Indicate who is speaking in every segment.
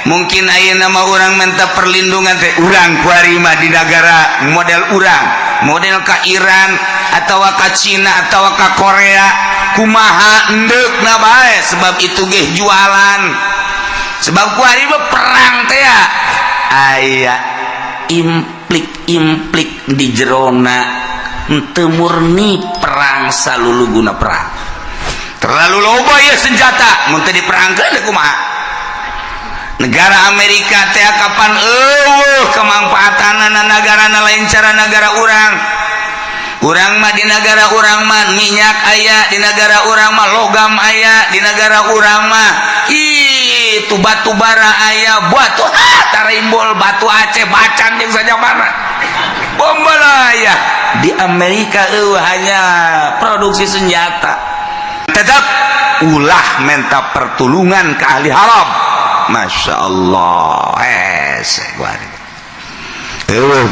Speaker 1: mungkin aya nama orang minta perlindungan teh urang kuari mah di negara model urang model ka Iran atau ka Cina atau ka Korea kumaha endek na bae sebab itu ge jualan sebab kuari mah perang teh ya aya implik di jerona teu murni perang saluluguna perang terlalu loba ya senjata mun teu diperangkeun kumaha negara Amerika teh kapan kemanfaatanna negarana lain cara negara urang mah di negara urang mah minyak aya di negara urang mah logam aya di negara urang mah itu batu bara aya batu tarimbol batu Aceh bacan jeung saja mana bombala aya di Amerika hanya produksi senjata tetap ulah minta pertolongan ke ahli haram. Masya Allah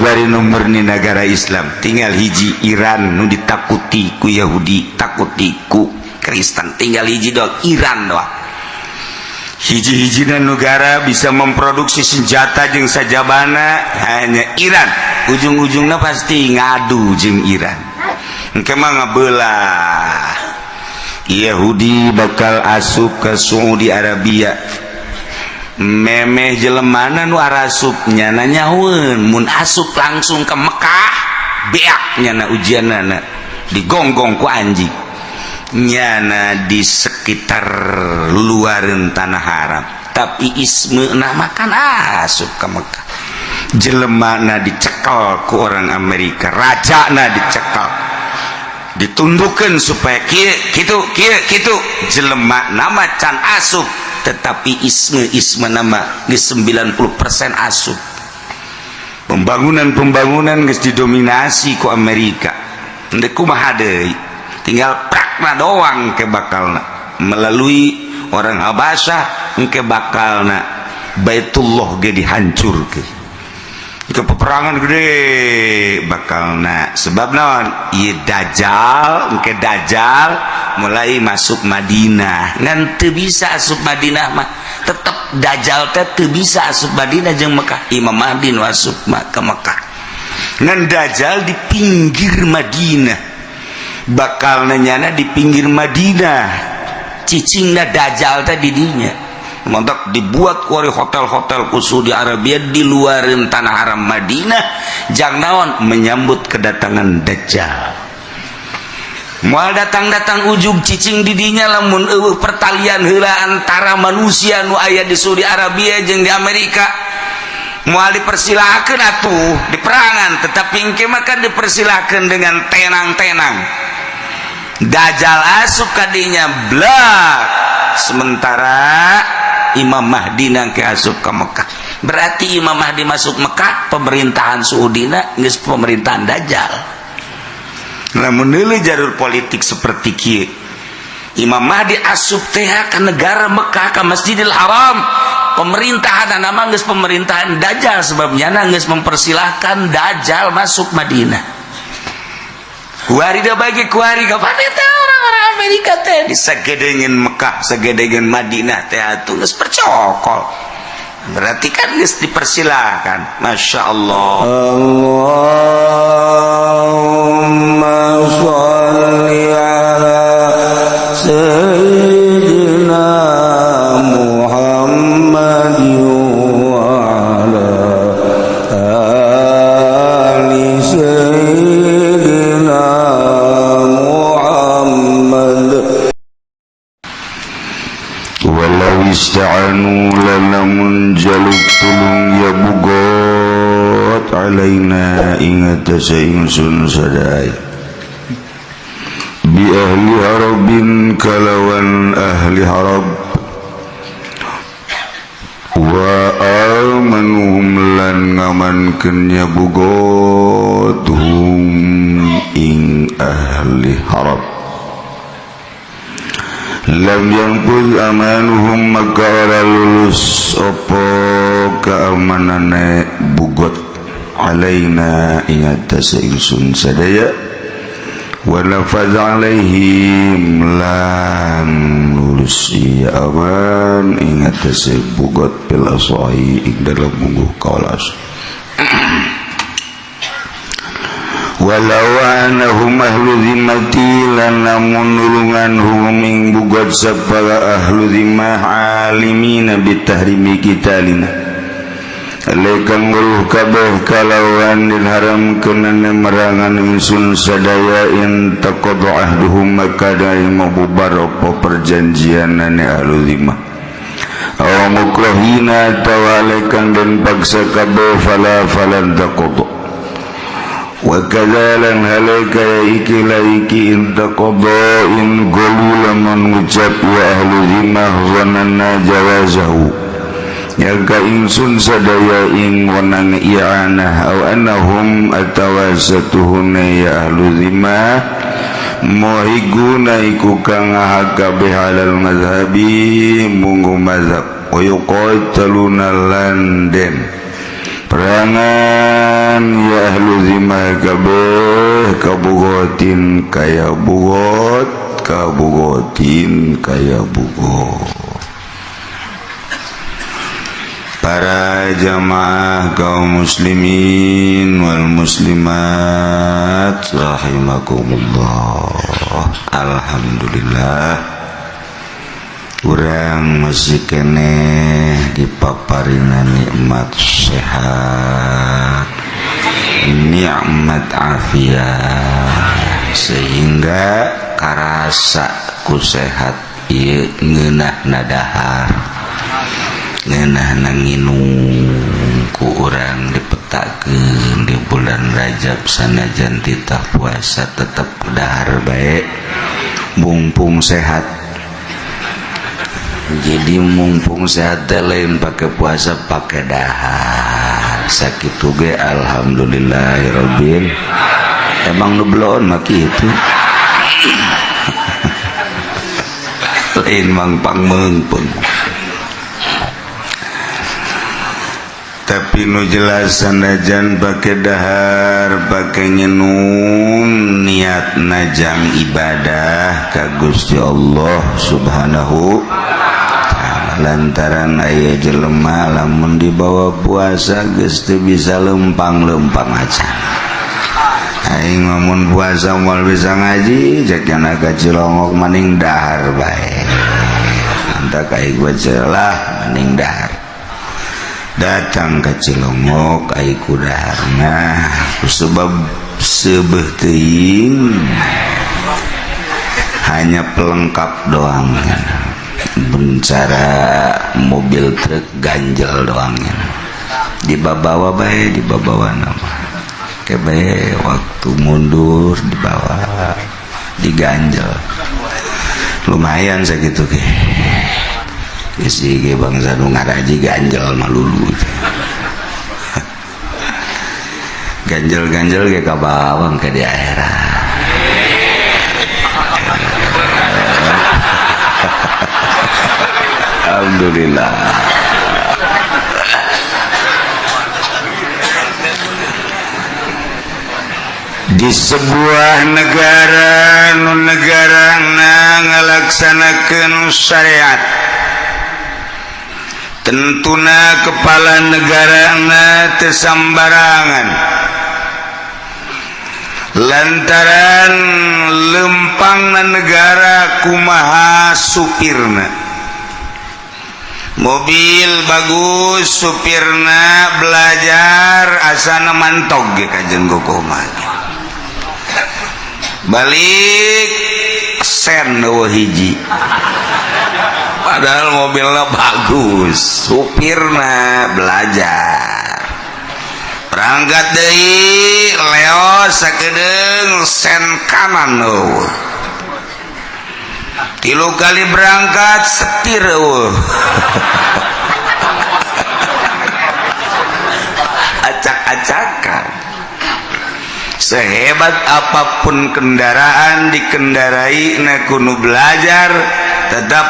Speaker 1: bari nomor ni negara Islam tinggal hiji Iran nu ditakuti ku Yahudi takuti ku Kristen tinggal hiji doang Iran doang hiji-hijina negara bisa memproduksi senjata jeung sajabana hanya Iran ujung-ujungnya pasti ngadu jeung Iran engke mah ngabelah Yahudi bakal asup ke Saudi Arabia memeh jelemana nu arasupnya nanyaun mun asup langsung ke Mekah beak nyana ujianana digonggong ku anjing nyana di sekitar luareun tanah haram tapi ismeuna makan asup ke Mekah jelemana dicekel ku orang Amerika rajana dicekel ditundukkan supaya kitu jelema nama can asup tetapi isme nama di 90% asup pembangunan geus didominasi ku Amerika ndek kumaha deui tinggal prakna doang ke bakalna melalui orang Habasyah engke bakalna Baitullah ge dihancurkeun itu peperangan gede bakalna sebab naon ieu dajjal engke dajjal mulai masuk Madinah ngan teu bisa asup Madinah mah tetep dajjal teh teu bisa asup Madinah jeung Mekah Imam Mahdi nu asup ke Mekah ngan dajjal di pinggir Madinah bakalna nyana di pinggir Madinah cicingna dajjal teh di dinya montok dibuat kuari hotel-hotel ku Saudi Arabia di luarin tanah haram Madinah jang naon menyambut kedatangan Dajjal moal datang ujug cicing didinya lamun pertalian heula antara manusia nu aya di Saudi Arabia jeung di Amerika moal dipersilakeun atuh di perangan tetapi engke mah kan dipersilakeun dengan tenang-tenang Dajjal asup kadinya blak sementara Imam Mahdi nangke asup ke Mekah berarti Imam Mahdi masuk Mekah pemerintahan Saudina geus pemerintahan Dajjal lamun deuleu jalur politik seperti kieu Imam Mahdi asup teh ka negara Mekah ka Masjidil Haram pemerintahan nama geus pemerintahan Dajjal sebabnya geus mempersilahkan Dajjal masuk Madinah kuari da bagi kuari kapan eta orang-orang Amerika teh di sagedeungeun Mekah sagedeungeun Madinah teh atuh geus percokol berarti kan geus dipersilahkan Masya Allah Allahumma sholli ala sayyidina Muhammad wa ala ali sayyidina walau ista'anu lalamun jaluk tulung ya bugot alaina ingat saingsun sadai bi ahli harabin kalawan ahli harab wa amanuhum lan ngamankeun ya bugothum ing ahli harab lam yanqul amanuhum maka ora lulus apa keamanane bugot alaina ing atas ingsun sadaya wa lafaz alaihim lan Gusti aman ingat sebugot pelasai dalam mungguh kaulas walau anahum ahlu zimmati lan lamun nulungan hum ing bugot sapala ahlu zimmah alimina bitahrimi kitalina alaikan nguluh kabeh kalawan dilharam kenana merangan insun sadaya in taqadu ahduhum maka dari mabubar apa perjanjianane ahlu zimmah aw mukrahina tawalaikan dan paksa kabeh falan taqadu wa kadzalan halaka ikila iki in taqadu in qulu lamun ngucap wa ahlu zimmah zananna jawazahu yaga insun sadaya ing wanang i'anah aw annahum atawasatuhuna ya ahlu zimmah mohiguna iku kang hakabeh halal mazhabi munggu mazhab wa yuqataluna landen perangan ya ahlu zimmah kabeh kabugotin kaya bugot kabugotin kaya bugot. Para jamaah kaum muslimin wal muslimat rahimakumullah. Alhamdulillah urang masih keneh dipaparina nikmat sehat, nikmat afiat sehingga karasa ku sehat ieu ngeunahna dahar ngeunah nanginung ku urang dipetakeun di bulan Rajab sanajan titah puasa tetep dahar bae mumpung sehat. Jadi mumpung sehat lain pakai puasa pakai dahar sakitu ge alhamdulillahirabbil emang nu belon mah kitu lain mang pangmeungpeung tapi nu jelas sanajan pakai dahar pakai nyenum niat najang ibadah ka Gusti Allah subhanahu lantaran aya jelema lamun dibawa puasa geus teu bisa lempang-lempang acan aing lamun puasa moal bisa ngaji jakna ka Cilongok maning dahar bae anta ka aing bacelah maning dahar datang ke Cilongok ai ku daharna sebab seubeuh teuing hanya pelengkap doang bencara mobil truk ganjel doang dibawa bae dibawa nama kebe waktu mundur dibawa diganjel lumayan segitu ke isi ge bangsa nu ngaraji ganjel malulu ganjel-ganjel ge ka bawang ke daerah alhamdulillah. Di sebuah negara nu negarana ngalaksanakeun syariat tentuna kepala negarana teu sambarangan lantaran lempangna negara kumaha supirna mobil bagus supirna belajar asana mantog ge kajen gokoman balik sen eueuh hiji padahal mobilnya bagus supirna belajar berangkat deui leos sakedeung sen kanan eueuh 3 kali berangkat setir eueuh acak-acakan sehebat apapun kendaraan dikendarai na kudu belajar tetap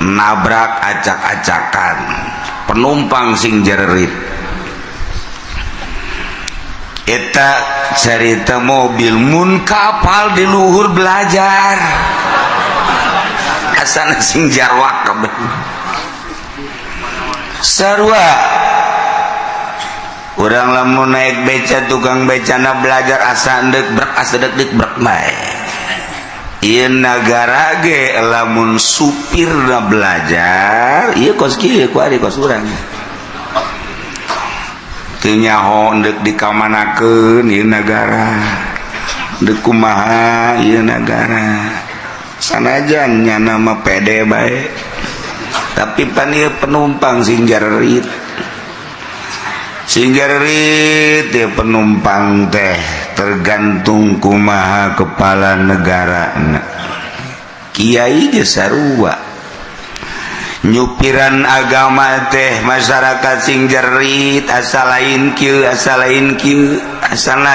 Speaker 1: nabrak acak-acakan penumpang sing jererit eta cerita mobil mun kapal di luhur belajar asana sing jarwak kabeh sarua urang lamun naik beca tukang becana belajar asa endek brek asa dek brek bae ieu nagara ge lamun supirna belajar ieu kos kieu ku ari kos urang teu nyaho endek dikamanakeun ieu nagara dek kumaha ieu nagara sanajan nyana mah pede bae tapi pan ieu penumpang sing jarerit ya penumpang teh tergantung kumaha kepala negara kiai ge sarua nyupiran agama teh masyarakat sing jerit asal lain kieu asal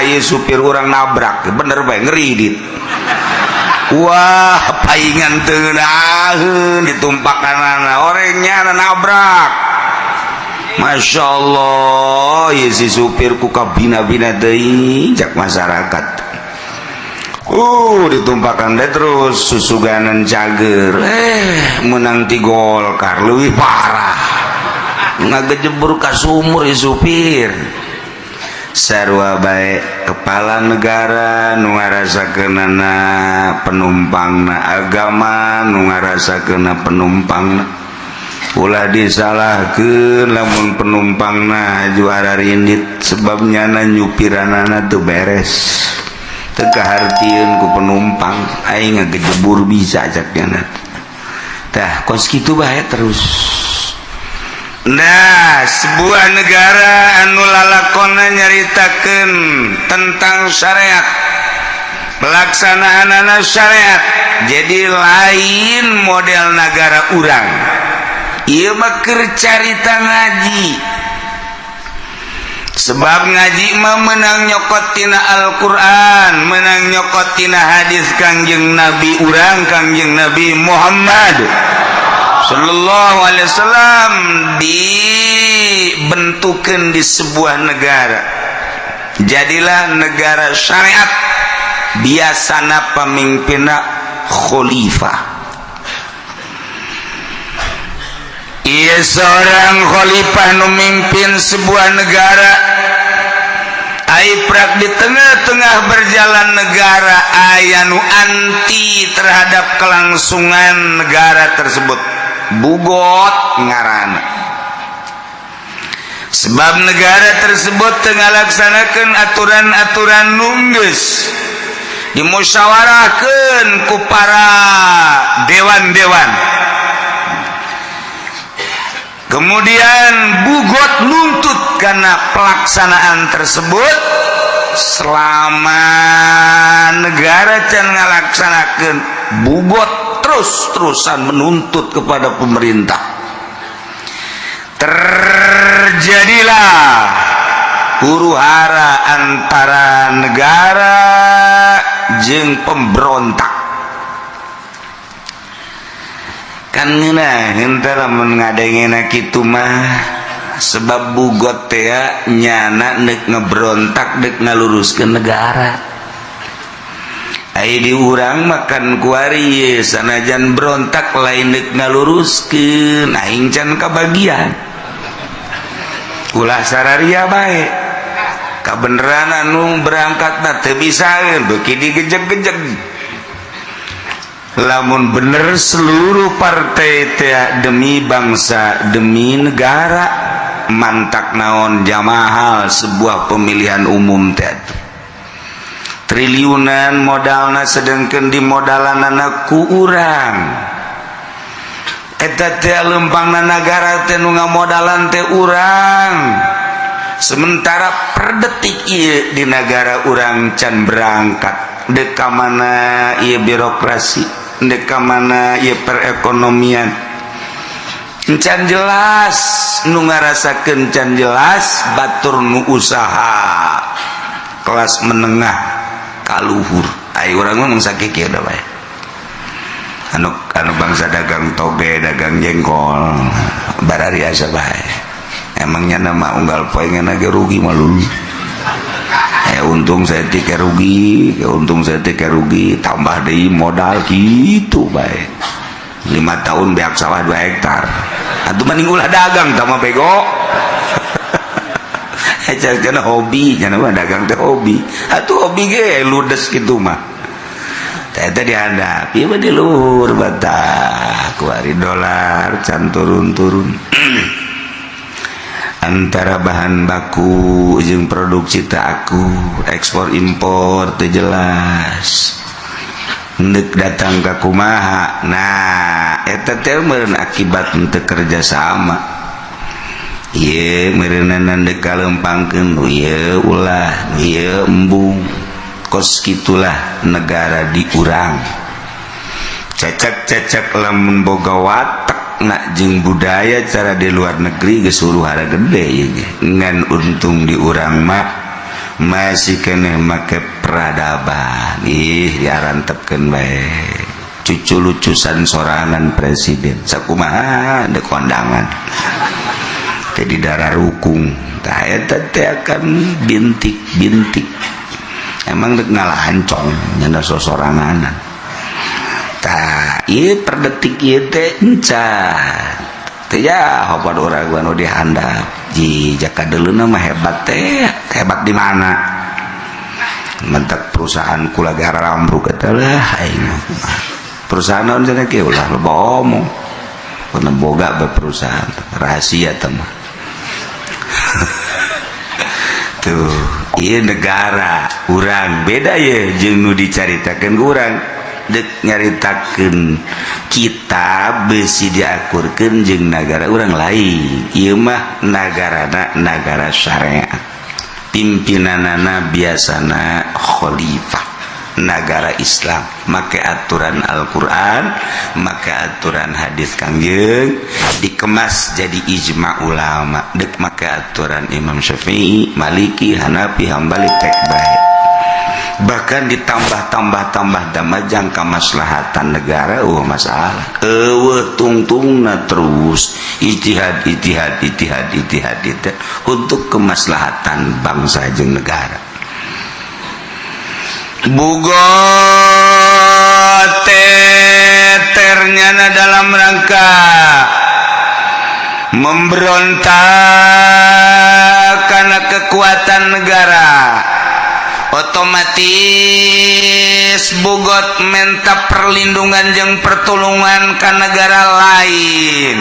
Speaker 1: ieu supir urang nabrak bener bae ngeridit wah paingan teu naheun ditumpakanana orangnya nabrak Masya Allah ya si supir ku kabina-bina deui jak masyarakat ditumpakan deh terus susuganan cager menang ti Golkar leuwih parah ngagejebur ka sumur ya supir sarua bae kepala negara nu ngarasakeunana penumpangna agama nu ngarasakeunna penumpangna ulah disalahkeun lamun penumpangna juara rindit sebabnya nyupiranana teu beres teu kahartieun ku penumpang aing ngagejebur bisa cakna tah kos kitu bae terus. Nah sebuah negara anu lalakonna nyaritakeun tentang syariat pelaksanaan syariat jadi lain model negara urang ieu mah keur carita ngaji sebab ngaji mah menang nyokot tina Al-Qur'an menang nyokot tina hadis Kangjeng Nabi urang Kangjeng Nabi Muhammad sallallahu alaihi wasallam dibentukeun di sebuah negara jadilah negara syariat biasana pamimpinna khalifah. Ia seorang khalifah nu mimpin sebuah negara aiprak di tengah-tengah berjalan negara aya nu anti terhadap kelangsungan negara tersebut bugot ngaranna sebab negara tersebut tengah laksanakeun aturan-aturan nunggeus dimusyawarahkeun ku para dewan-dewan kemudian bugot nuntut karena pelaksanaan tersebut selama negara can ngalaksanakeun bugot terus-terusan menuntut kepada pemerintah terjadilah huru-hara antara negara jeung pemberontak kan ngeunah henteu lamun ngadengena kitu mah sebab bugot teh nyana neuk ngeberontak deuk ngaluruskeun negara ai di urang makan kuari sanajan berontak lain deuk ngaluruskeun aing can kabagian ulah sararia bae kabeneran anu berangkatna teu bisaeun beuki digejeg-gejeg lamun bener seluruh partai teh demi bangsa demi negara mantak naon jamahal sebuah pemilihan umum teh triliunan modalna sedengkeun dimodalanana ku urang eta teh lempangna negara teh nu ngamodalan teh urang sementara per detik ieu di negara urang can berangkat dek ka mana ieu birokrasi dek ka mana ieu perekonomian can jelas nu ngarasakeun can jelas batur nu usaha kelas menengah kaluhur ai urang mah sakiki da bae anu bangsa dagang toge dagang jengkol barari asa bae emangnya nama unggal poe ngana ge rugi malulu untung saya teh rugi untung saya teh rugi tambah deui modal gitu bae 5 tahun beak sawah 2 hektar atuh mending ulah dagang sama bego jangan hobi jangan mah dagang teh hobi atuh hobi ge ludes gitu mah teh dihadapi mah di luhur batak kuari dolar can turun-turun antara bahan baku jeung produksi teh aku ekspor impor teh jelas hendek datang ka kumaha nah eta teh meureun akibat teu kerja sama ieu meureunana deuk kalempangkeun nu ieu ulah nu ieu embung kos kitulah negara di urang cecek-cecek lamun boga watak nak jeung budaya cara di luar negeri geus suruhara gede ieu ngan untung di urang mah masih keneh make peradaban ih diarantepkeun bae cucu lucusan sorangan presiden sakumaha de kondangan ke di darah rukung tah eta teh akan bintik-bintik emang dek ngalahancong nyanda sosoranganan tah ieu per detik ieu teh encan teh ya hopad urang anu dihandap ji jakadeuluna mah hebat teh hebat di mana mentek perusahaan kula gara ambruk eta lah aing perusahaan naon cenah kieu ulah loba omong pernah boga perusahaan rahasia teh mah tuh ieu negara urang beda ye jeung nu dicaritakeun urang dek nyaritakeun kita beusi diakurkeun jeung nagara urang lain ieu mah nagarana nagara syariat pimpinanana biasana khalifah negara Islam make aturan Al-Quran make aturan hadis Kangjeng dikemas jadi ijma ulama dek make aturan Imam Syafi'i Maliki Hanafi Hambali tek bae bahkan ditambah-tambah damajang kamaslahatan negara masalah tungtungna terus ijtihad untuk kemaslahatan bangsa jeung negara bugot ternyata dalam rangka memberontak karena kekuatan negara otomatis bugot minta perlindungan jeung pertolongan ke negara lain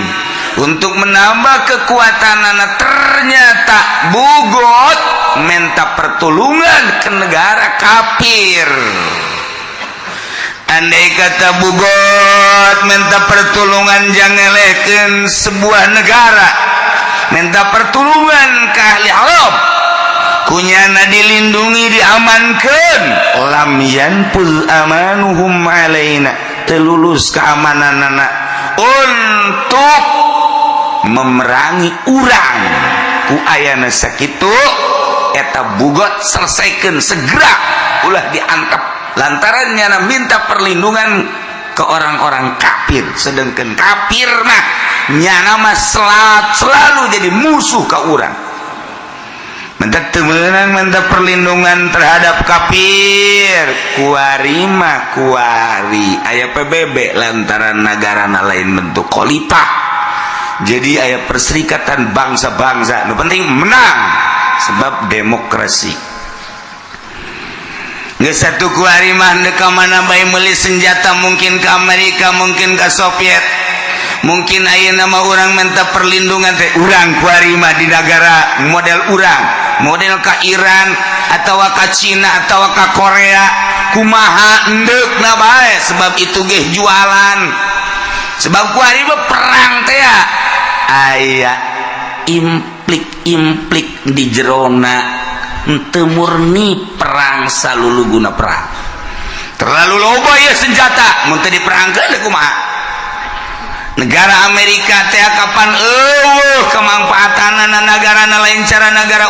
Speaker 1: untuk menambah kekuatan anak ternyata bugot minta pertolongan ke negara kafir. Andai kata bugot minta pertolongan jangelehkeun sebuah negara minta pertolongan ke ahli haram kunyana dilindungi diamankeun lam yanfuz amanuhum alaina telulus keamananana untuk memerangi urang ku ayana sakitu eta bugot selesaikan segera ulah diantep lantarannya minta perlindungan ke orang-orang kafir sedangkan kafir mah nyana mah selalu jadi musuh ke urang minta temenan minta perlindungan terhadap kafir kuari mah kuari aya PBB lantaran negara lain bentuk khalifah jadi aya perserikatan bangsa-bangsa nu penting menang sebab demokrasi nggak satu kuari mah deka mana bayi beli senjata mungkin ke Amerika mungkin ke Soviet mungkin aya nama orang minta perlindungan teh urang kuari mah di negara model urang model ke Iran atau ke Cina atau ke Korea kumaha endek na bae sebab itu ge jualan sebab kuari mah perang teh ya aya implik di jerona teu murni perang salulu guna perang terlalu loba ya senjata mun teu diperangkeun teh kumaha negara Amerika teh kapan kemanfaatanna negarana lain cara negara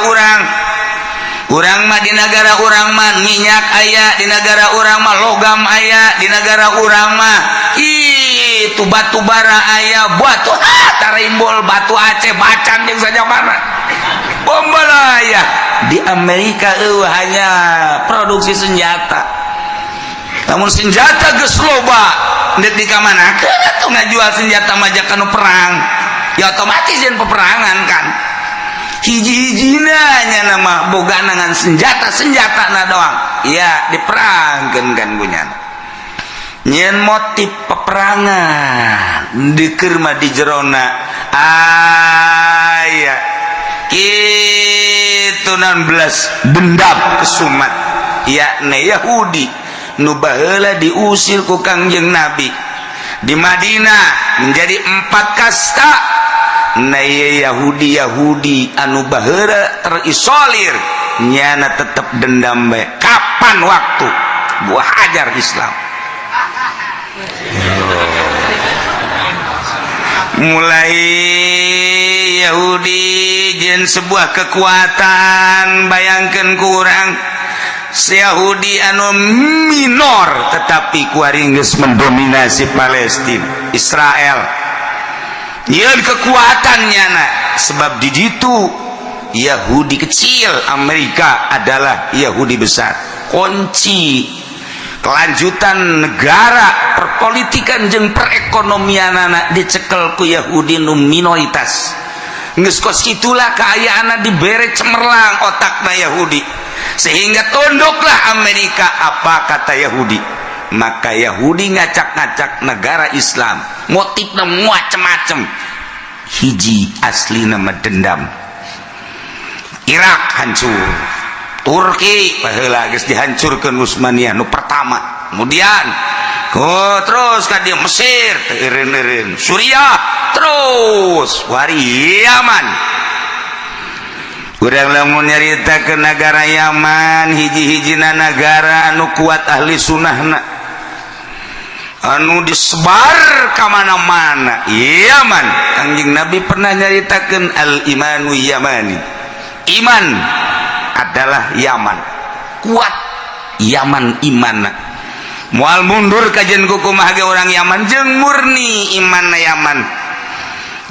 Speaker 1: urang mah di negara urang mah minyak aya di negara urang mah logam aya di negara urang mah itu batu bara aya batu tarimbol batu Aceh bacan jeung saja mana bombala aya di Amerika hanya produksi senjata namun senjata geus loba ndek di kamana tuh ngajual senjata majakan perang ya otomatis yang peperangan kan hiji-hijina nya nama boga nangan senjata na doang ya diperangkeun kan gunyan nyen motif peperangan dikeur mah di jerona aya kitu 16 dendam kesumat yakni Yahudi nu baheula diusir ku Kangjeng Nabi di Madinah menjadi 4 kasta na Yahudi anu baheula terisolir nyana tetep dendam bae kapan waktu buah hajar Islam mulai Yahudi jeung sebuah kekuatan bayangkeun kurang si Yahudi anu minor tetapi kuaring geus mendominasi Palestina Israel nyeun kekuatannya sebab di ditu Yahudi kecil Amerika adalah Yahudi besar kunci kelanjutan negara perpolitikan jeung perekonomian anak dicekel ku Yahudi nu minoritas geus kos kitulah kaayaana dibere cemerlang otakna Yahudi sehingga tunduklah Amerika apa kata Yahudi maka Yahudi ngacak-ngacak negara Islam motifna macam-macam hiji asli nama dendam Irak hancur Turki baheula geus dihancurkeun Utsmaniyah nu pertama kemudian terus ka dieu Mesir eureun-eureun Suriah terus wari Yaman urang lamun nyaritakeun negara Yaman hiji-hijina negara anu kuat ahli sunnahna anu disebar ka mana-mana Yaman Kangjeng Nabi pernah nyaritakeun al-imanu yamani iman adalah Yaman kuat Yaman imanna moal mundur kajian kukumah ge orang Yaman jeung murni imanna Yaman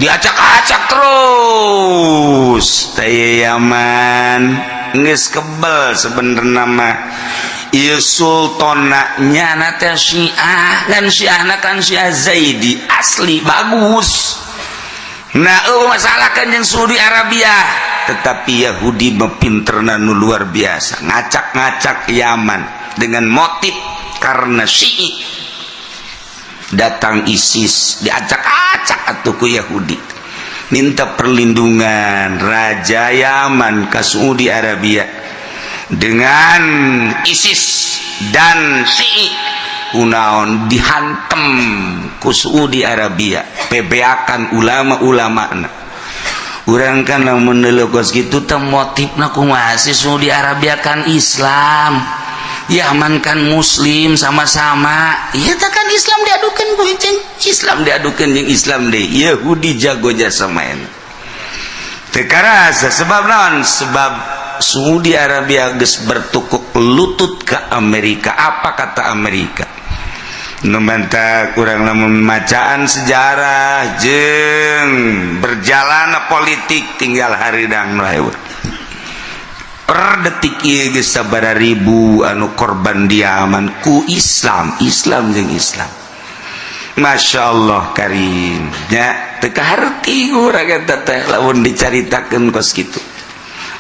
Speaker 1: diacak-acak terus teh Yaman geus kebel sebenarnya mah ieu sultana nyana teh Syiah kan Syiahna kan Syiah Zaidi asli bagus nah masalah kan yang Saudi Arabia tetapi Yahudi mempinterna nu luar biasa ngacak-ngacak Yaman dengan motif karena Syi'i datang ISIS diacak-acak atuh ku Yahudi minta perlindungan Raja Yaman ke Saudi Arabia dengan ISIS dan Syi'i kunaon dihantem ku Saudi Arabia pebeakan ulama-ulama urang kan lamun neuleukeus kitu teh motifna kumaha sih Saudi Arabia kan Islam Yaman kan Muslim sama-sama ieu teh kan Islam diadukeun ku Islam diadukeun jeung Islam deui Yahudi jago jasa main teu karasa sebab naon sebab Saudi Arabia geus bertukuk lutut ke Amerika apa kata Amerika numanta kurang lamun macaan sejarah jeung berjalan politik tinggal haridang laeur per detik ieu geus sabaraha ribu anu korban di Yaman ku Islam jeung Islam Masya Allah karim nya teu kaharti urang eta teh lamun dicaritakeun kos kitu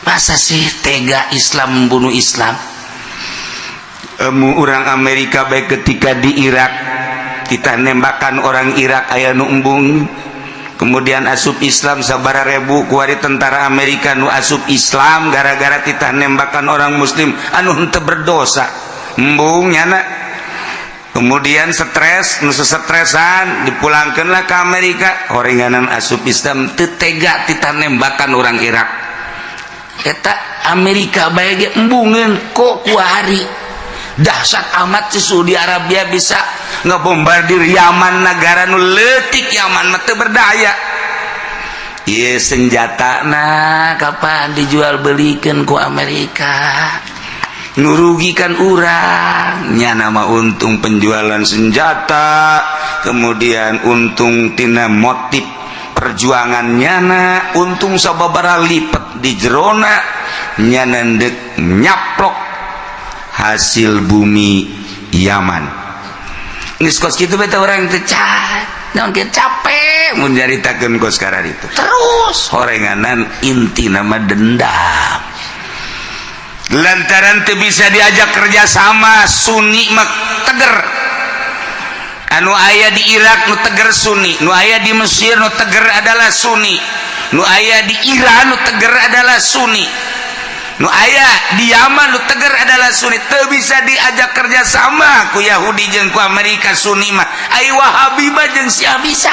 Speaker 1: masa sih tega Islam membunuh Islam orang Amerika baik ketika di Irak kita nembakan orang Irak aya nu embung kemudian asup Islam sabaraha rebu kuari tentara Amerika nu asup Islam gara-gara kita nembakan orang Muslim anu henteu berdosa embung nyana kemudian stres nu stressan dipulangkeunlah ke Amerika horenganan asup Islam teu tega kita nembakan orang Irak eta Amerika bae ge embungeun kok kuari dahsyat amat si Saudi Arabia bisa ngebombardir Yaman negara nu leutik Yaman mah teu berdaya ieu senjatana kapan dijual belikeun ku Amerika nurugikan urang nya nama untung penjualan senjata kemudian untung tina motif perjuangannya na untung sababaraha lipat di jerona nya nendek nyaplok hasil bumi Yaman geus kos kitu beta urang teh naon ke capek mun nyaritakeun kos karena itu terus horenganan inti nama dendam lantaran teu bisa diajak kerja sama. Sunni mah teger, anu aya di Irak nu teger Sunni, nu aya di Mesir nu teger adalah Sunni, nu aya di Iran nu teger adalah Sunni, nu aya di Yaman nu teger adalah Sunni. Teu bisa diajak kerja sama ku Yahudi jeung ku Amerika. Sunni mah ai Wahabi mah jeung Syiah bisa.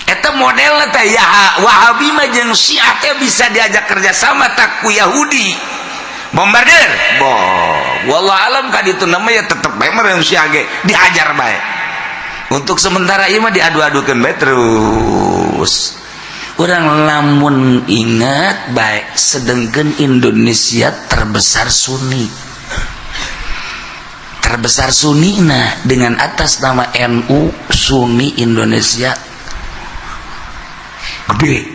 Speaker 1: Eta model teh ya Wahabi mah jeung Syiah teh bisa diajak kerja sama tak ku Yahudi. Bombardir wallah alam ka ditu nama ya tetep bae mah Syiah ge dihajar bae. Untuk sementara ieu mah diadu-adukeun bae terus. Urang lamun ingat baik sedengkeun Indonesia terbesar Sunni. Terbesar Sunni nah dengan atas nama NU Sunni Indonesia gede.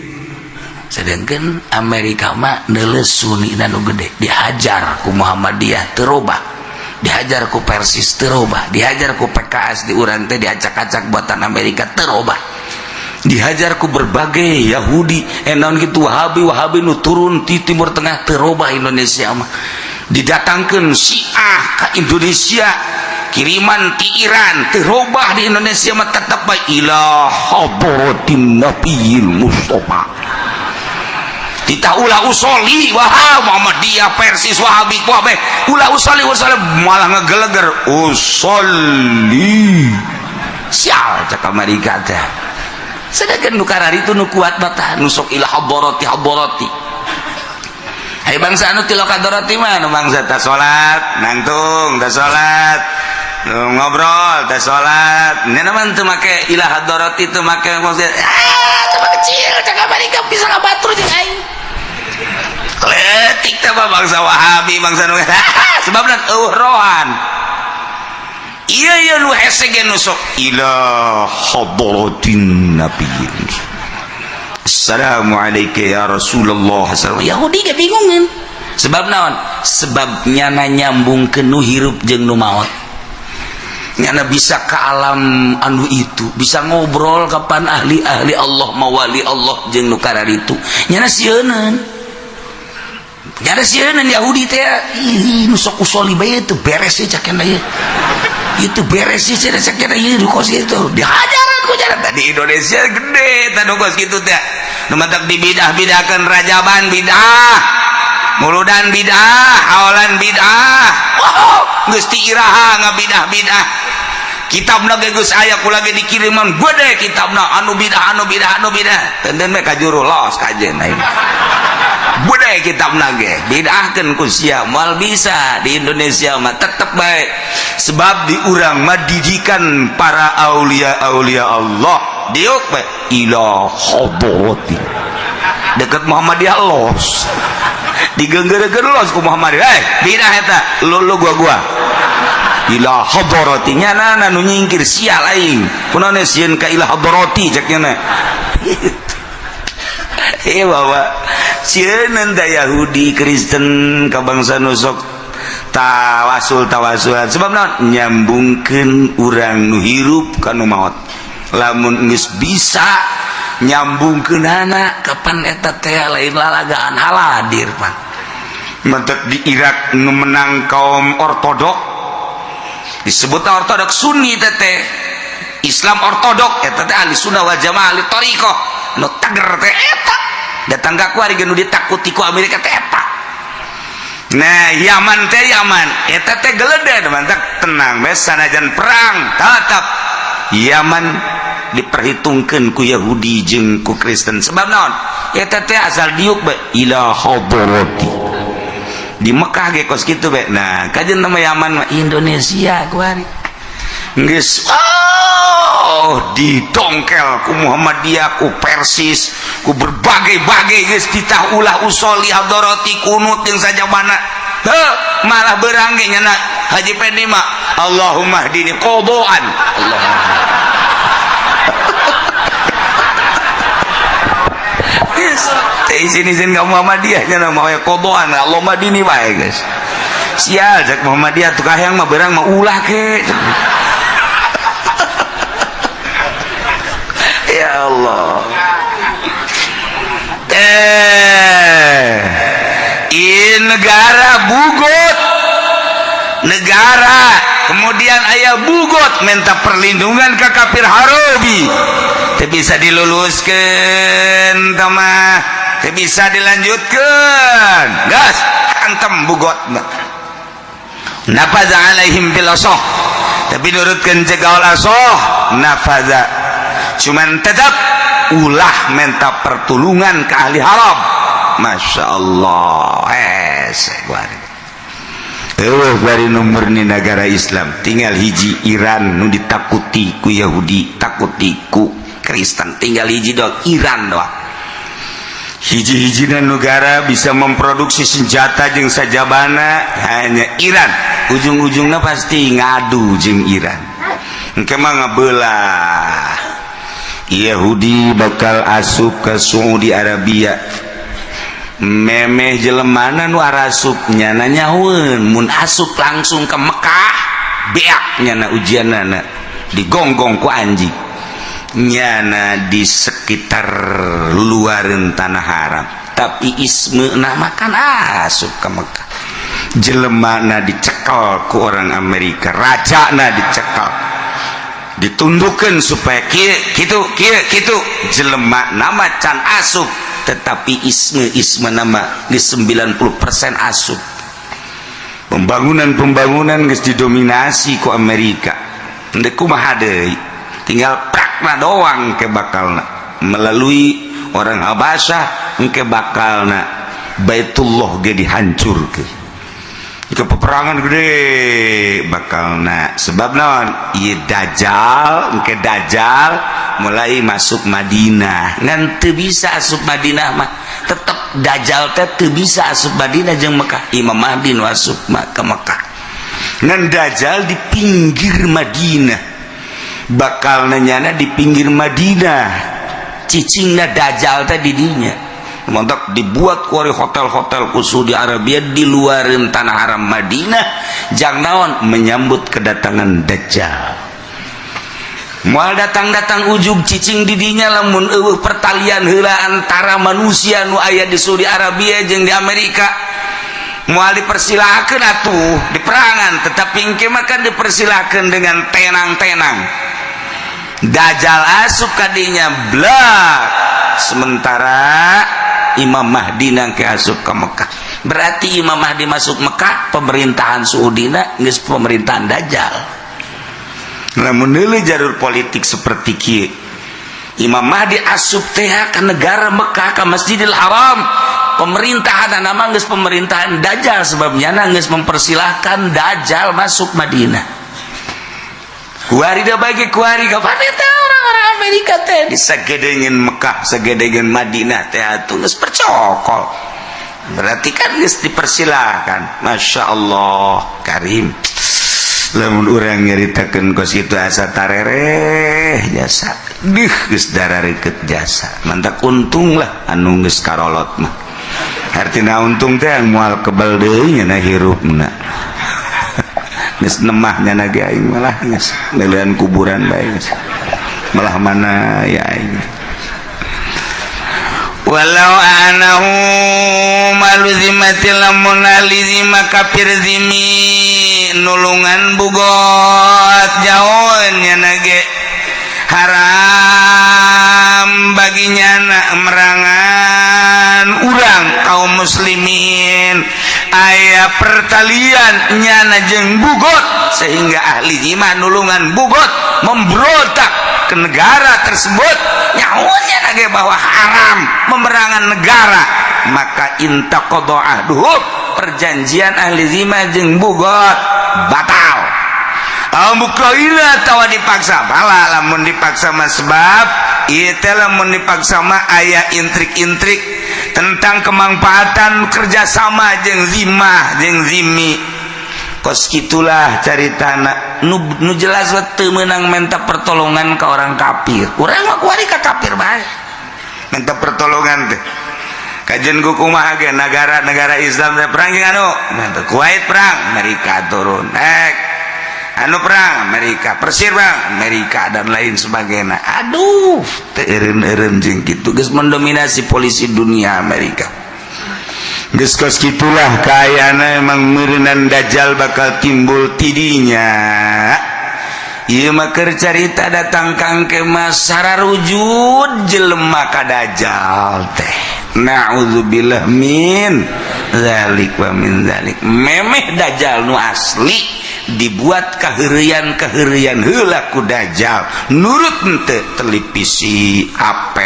Speaker 1: Sedangkan Amerika mah neuleus Sunni nu gede. Dihajar ku Muhammadiyah teu robah. Dihajar ku Persis teu robah. Dihajar ku PKS di urang teh diacak-acak buatan Amerika teu robah. Dihajar ku berbagai Yahudi naon kitu Wahabi nu turun di Timur Tengah teu robah. Indonesia mah didatangkeun Syiah ka Indonesia, kiriman ti Iran teu robah di Indonesia mah tetep bae ila hadratin nabiyil mustofa. Kita ulah usoli Muhammadiyah Persis Wahabi Wahabi ulah usoli malah ngegeleger usoli sial cak Amerika teh. Sedangkan nu karari itu nu kuat batah nu sok ila hadrati. Hai bangsa anu tilok hadrati mah nu bangsa teh salat nangtung teh salat ngobrol teh salat nya mah teu make ila hadrati teu make maksud coba kecil cak Amerika bisa ngabatur jeung aing. Kletik teh bangsa Wahabi bangsa nu sebabna rohan. Iya nu hese ge nu sok ila hadratin nabiyyin. Assalamualaikum ya Rasulullah. Yahudi ge bingungan. Sebab naon? Sebab nyana nyambungkeun nu hirup jeung nu maot. Nyana bisa ke alam anu itu, bisa ngobrol kapan ahli-ahli Allah mawali Allah jeung nu kararitu. Nyana sieuneun. Nyana sieuneun Yahudi teh nu sok usoli bae teu beres cak cenah ieu. Itu beres sih cak cenah ieu kos itu. Dihajaran ku jalan tadi Indonesia gede tah kos kitu teh. Nu matak dibidah-bidahkeun rajaban bidah. Muludan bidah, awalan bidah. Geus ti iraha ngabidah-bidah. Kitabna ge geus aya kula ge dikiriman gede kitabna anu bidah. Tenden me ka juru los kajen aing. Gede kitabna ge bidahkeun ku sia moal bisa di Indonesia mah tetep bae. Sebab di urang mah didikan para aulia-aulia Allah. Diuk bae ila hadrati. Deket Muhammadiyah los. Digenggeregeun los ku Muhammadiyah. Bidah eta lu gua. Ila hadrati nya nu nyingkir sial aing. Kunaon sieun ka ila hadrati cek nya. Bawa sieun da Yahudi Kristen ka bangsa nu sok tawasulan sebab naon nyambungkeun urang nu hirup ka nu maot. Lamun geus bisa nyambungkeunana kapan eta teh lain lalagaan haladir pan. Mentek di Irak nu menang kaum ortodok disebutna ortodok Sunni teh Islam ortodok eta teh ahli sunnah wal jamaah ahli thariqah nu tager teh eta datang ka kuari nu ditakuti ku Amerika teh eta. Nah Yaman eta teh geledeh mantak tenang bae sanajan perang tetap Yaman diperhitungkeun ku Yahudi jeung ku Kristen sebab naon eta teh asal diuk bae ila hadrati. Di Mekah ge kos kitu bae. Nah kajeun nama Yaman mah Indonesia kuari geus didongkel ku Muhammadiyah ku Persis ku berbagai-bagai geus ditah ulah usoli hadrati kunut jeung sajabana malah beurang ge nyana Haji Pendi mah Allahumma hdini qadaan Allahumma izin ka Muhammadiyah nya mah qadaan Allahumma hdini bae guys sial cek Muhammadiyah tuh kahang mah berang mah ulah ke. Ya Allah. Negara bugot, negara kemudian ayah bugot minta perlindungan ke kafir harobi, teu bisa diluluskan tamah, teu bisa dilanjutkan, gas antem bugot nafaza alaihim bil asoh, tapi nurutkan cegaul asoh nafaza, cuman tetap ulah minta pertolongan ke ahli haram. Masya Allah. Bari nomor ni negara Islam tinggal hiji Iran nu ditakuti ku Yahudi, takuti ku Kristen, tinggal hiji doang Iran doang. Hiji-hijina negara bisa memproduksi senjata jeung sajabana hanya Iran. Ujung-ujungnya pasti ngadu jeung Iran. Engke mah ngabelah. Yahudi bakal asup ke Saudi Arabia. Memeh jelemana nu arasup nyana nyaweun mun asup langsung ke Mekah beak nyana ujianana digonggong ku anjing nyana di sekitar luareun tanah haram, tapi ismeuna makan asup ke Mekah. Jelemana dicekal ku orang Amerika, rajana dicekal ditundukkan supaya kitu jelema nama can asup, tetapi isme nama di 90% asup. Pembangunan geus didominasi ku Amerika, endek kumaha deui tinggal prakna doang ke bakalna melalui orang Habasyah engke bakalna Baitullah ge dihancurkeun. Itu peperangan gede bakalna, sebab naon ieu dajjal engke dajjal mulai masuk Madinah ngan teu bisa asup Madinah mah tetep dajjal teh teu bisa asup Madinah jeung Mekah. Imam Mahdi nu asup ke Mekah ngan dajjal di pinggir Madinah, bakalna nyana di pinggir Madinah, cicingna dajjal teh di dinya. Montak dibuat kuari hotel-hotel ku Saudi Arabia di luarin tanah haram Madinah, jang naon menyambut kedatangan Dajjal. Moal datang ujug cicing didinya lamun eueuh pertalian heula antara manusia nu aya di Saudi Arabia jeung di Amerika. Moal dipersilakeun atuh diperangan, tetapi engke mah kan dipersilakeun dengan tenang-tenang. Dajjal asup kadinya blak, sementara Imam Mahdi nangke asup ke Mekah. Berarti Imam Mahdi masuk Mekah, pemerintahan Saudina geus pemerintahan Dajjal. Lamun deuleu jalur politik seperti kieu, Imam Mahdi asup teh ka negara Mekah, ka Masjidil Haram, pemerintahan nama geus pemerintahan Dajjal, sebabnya geus mempersilahkan Dajjal masuk Madinah. Kuari da bagi kuari ka paneta orang-orang Amerika teh disagedeungeun Mekah, sagedeungeun Madinah teh atuh geus percokol. Berarti kan geus dipersilahkan. Masya Allah karim. Lamun urang nyaritakeun kos itu asa tarereh jasa. Geus darareukeut jasa. Mantak untung lah anu geus karolot mah. Artina untung teh moal kebal deui nya hirupna. Geus nemah nya ge aing malah geus leulean kuburan bae geus. Malah mana ya aing. Walau anahu maluzimatil lamun alizima kafir zimi nulungan bugot jaon nya nage haram baginya merangan urang kaum muslimin aya pertalian nyana jeung bugot, sehingga ahli zimah nulungan bugot memberontak ke negara tersebut nyawanya nage bahwa haram memerangan negara, maka intaqadha ahduhum perjanjian ahli zimah jeung bugot batal. Mukaila tawa dipaksa bala lamun dipaksa mah sebab ieu teh lamun dipaksa mah aya intrik-intrik tentang kemanfaatan kerjasama jeung zimah jeung zimi. Kos gitulah caritana nu jelas teu meunang minta pertolongan ke orang kafir. Urang mah kuari ka kafir bae minta pertolongan teh kajen kumaha ge negara-negara Islam teh perang jeung anu Kuwait perang Amerika turun anu perang Amerika Persir perang Amerika dan lain sebagainya aduh teu eureun-eureun jeung kitu geus mendominasi polisi dunia Amerika geus kos kitulah kaayana emang meureunnan dajjal bakal timbul tidinya ieu mah keur carita datang kangke mas sararujud jelema ka dajjal teh na'udzubillah min zalik wa min zalik memeh dajjal nu asli dibuat kaheureyan heula ku dajjal nurut henteu televisi HP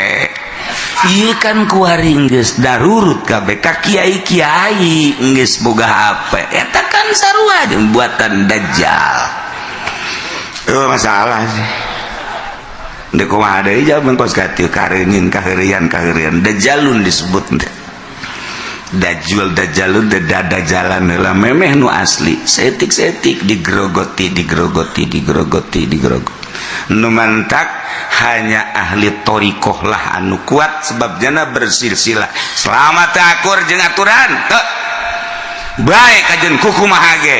Speaker 1: ieu kan kuaring geus darurut kabeh ka kiai-kiai geus boga HP eta kan sarua jeung buatan dajjal masalah sih dek kumaha deui jawaban kos katiu kareunyeun kaheureyan dajjalun disebut dajjalun dadajalan heula memeh nu asli setik digrogoti nu mantak hanya ahli thariqah lah anu kuat sebab jana bersilsilah selama teu akur jeung aturan teu bae kajeun kumaha ge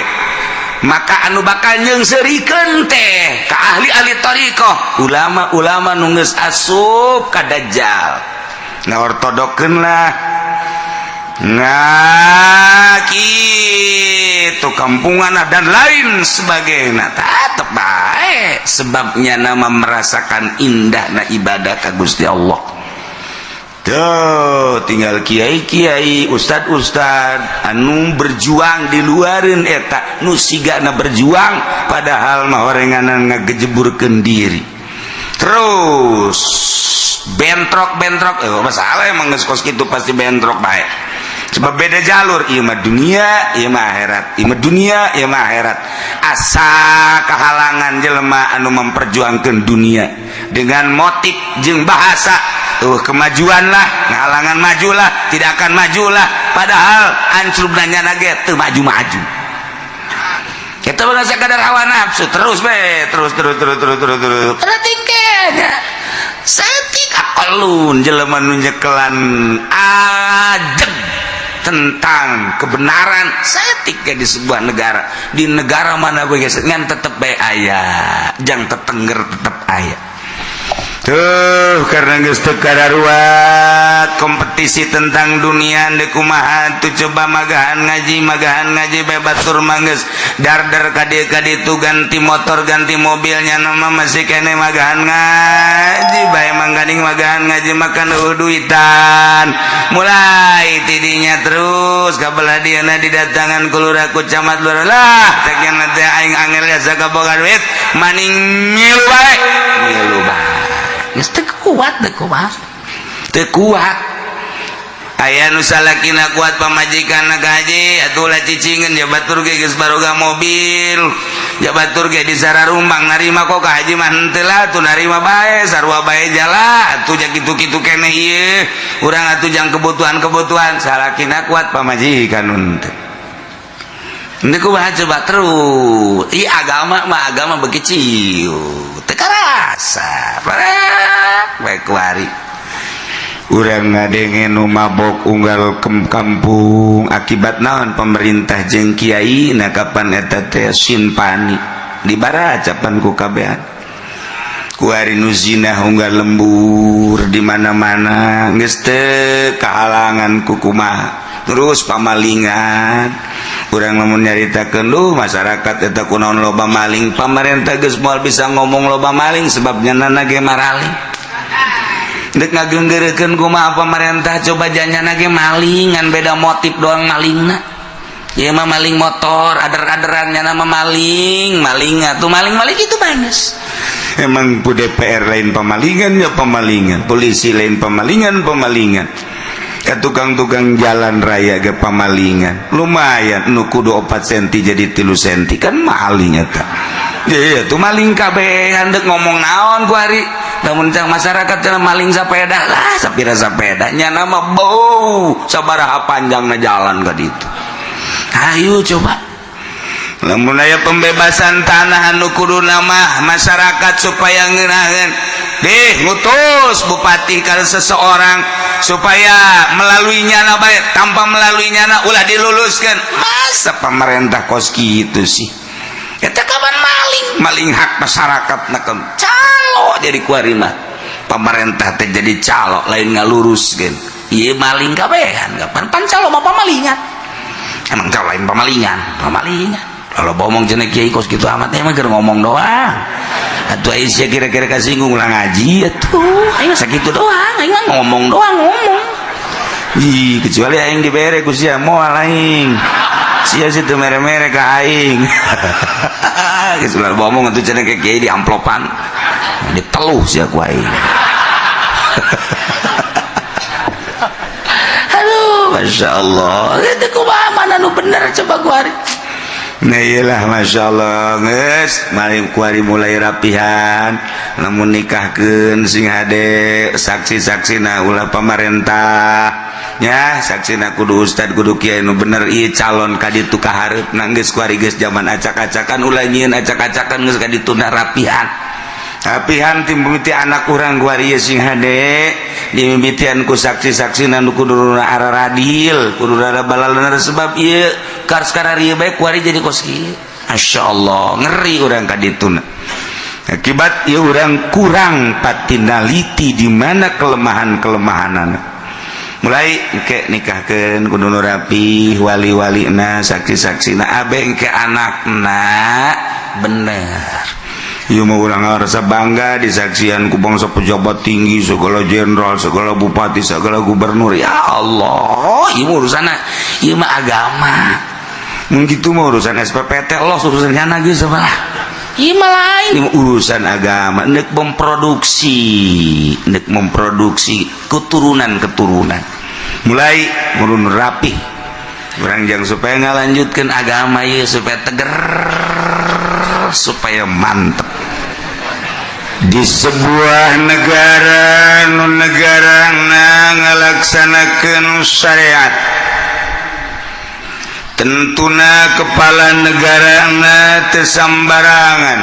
Speaker 1: maka anu bakal nyeungseurikeun teh ka ahli-ahli thariqah ulama-ulama nu geus asup ka dajjal ngaortodokeun lah kitu kampungan dan lain sebagainya tetep bae sebabnya nama merasakan indahna ibadah ka Gusti Allah tuh tinggal kiai-kiai ustad-ustad anu berjuang di luarin eta nu sigana berjuang padahal mah horenganan ngagejeburkeun diri terus bentrok masalah emang geus kos kitu pasti bentrok bae sebab beda jalur ieu mah dunia ieu mah akhirat ieu mah dunia ieu mah akhirat asa kahalangan jelema anu memperjuangkeun dunia dengan motif jeung bahasa kemajuan lah ngahalangan majulah tidak akan majulah padahal ancurna nyana ge teu maju-maju kita mah sakadar hawa nafsu terus tingkehnya saeutik akalun jelema nu nyekelan ajeg tentang kebenaran saeutik di sebuah negara di negara mana we geus ngan tetep bae aya jang tetengger tetep aya tuh karena geus teu kadaruat kompetisi tentang dunia deuk kumaha tuh coba magahan ngaji bae batur mah geus dar-dar ka ditu ganti motor ganti mobilnya nama masih kene magahan ngaji bae manggading magahan ngaji makan duitan mulai tidinya terus kabelah dieuna didatangan ku lurah ku camat lurah lah teh nanti aing angel asa kaboga duit maning ngilu bae geus teu kuat teu kuat aya nu salakina kuat pamajikanna ka haji atuh ulah cicingeun ya batur ge geus baroga mobil ya batur ge di sararumbang narima kok ka haji mah henteu lah atuh narima bae sarua bae jala atuh ja kitu-kitu keneh ieu urang atuh jang kebutuhan salakina kuat pamajikan henteu ini kumaha coba terus agama beuki ciu teu karasa baik kuari urang ngadenge nu mabok unggal kampung akibat naon pemerintah jeung kiai na kapan eta teh sinpani dibaracapan ku kabehan kuari nu zina unggal lembur di mana-mana geus teu kahalangan ku kumaha terus pamalingan urang lamun nyaritakeun masyarakat eta kunaon loba maling pamarentah geus moal bisa ngomong loba maling sebab nyanana ge maraling dek ngageunggeurekeun kumaha pamarentah coba janyana ge maling ngan beda motif doang malingna ieu mah maling motor ader-aderan nyana mah maling atuh maling itu banes emang pu DPR lain pamalingan ya pamalingan polisi lain pamalingan ka tukang-tukang jalan raya ge pamalingan lumayan nu kudu 4 cm jadi 3 cm kan maling eta iya tuh maling kabeh handek ngomong naon ku ari lamun masyarakat cenah maling sapeda lah sapira sapeda nya nama bau sabaraha panjangna jalan ka ditu ayo coba lamun aya pembebasan tanah anu kudu nama masyarakat supaya ngeunaheun ngutus bupati ka seseorang supaya melaluinya baik, tanpa melaluinya ulah diluluskan. Masa pemerintah kos gitu sih? Kita kapan maling hak masyarakat nakam calo jadi kuarima pemerintah teh jadi calo lain ngalurus kan. Iya maling kabehan kapan pan calo mah pamalingan. Emang calo lain pamalingan. Kalau ngomong cenah kiai kos gitu amat emang keur ngomong doang. Atuh Aisyah kira-kira kasinggung lah ngaji atuh. Aing sakitu doang, aing mah ngomong doang. Ih, kecuali aing dibere ku sia moal aing. Sia situ mere-mere ka aing. Kecuali ngomong atuh cenah kiai di amplopan. Diteluh sia ku aing. Aduh, Masya Allah. Itu kumaha mana nu bener coba ku hari. Nah iyalah Masya Allah nges malam kuari mulai rapihan namun nikahkeun sing hade saksi-saksi na ulah pemerintah ya saksi na kudu ustad kudu kiai nu bener ieu calon kaditu kaharep na geus kuari geus zaman acak-acakan ulah nyieun acak-acakan geus kaditu na rapihan timimiti anak urang kuari sing hade dimimitian ku saksi-saksi na kudu ara radil kudu ara balalana sebab ieu sekarang ieu bae kuari jadi kos kieu. Masyaallah ngeri urang kadituna. Akibat ieu urang kurang patinaliti di mana kelemahan-kelemahanana. Mulai engke nikahkeun kudu nu rapi, wali-walina, saksi-saksina abe engke anakna bener. Ieu mah urang ngarasa bangga disaksian ku bangsa pejabat tinggi, segala jenderal, segala bupati, segala gubernur. Ya Allah, ieu urusana ieu mah agama. Gitu mah urusan SPPT Allah urusannya lagi sebelah. Iya lain. Ini urusan agama. Nek memproduksi keturunan. Mulai murun rapi. Orang jangan supaya ngalanjutkan agama ya supaya teger, supaya mantep. Di sebuah negara ngalaksanakeun syariat. Tentuna kepala negarana tesambarangan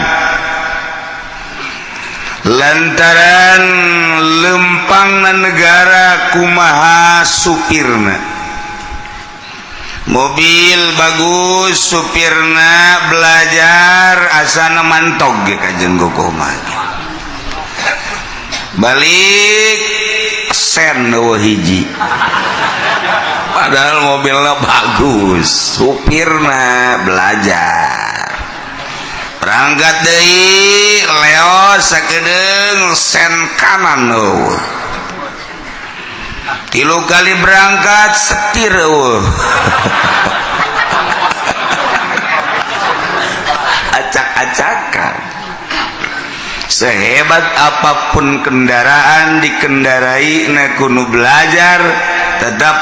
Speaker 1: lantaran lempangna negara kumaha supirna mobil bagus supirna belajar asana mantog ge kajeng gokoma balik sen hiji padahal mobilnya bagus supirna belajar berangkat deui leos sakedeung sen kanan tilu kali berangkat setir acak-acakan sehebat apapun kendaraan dikendarai na kudu belajar tetap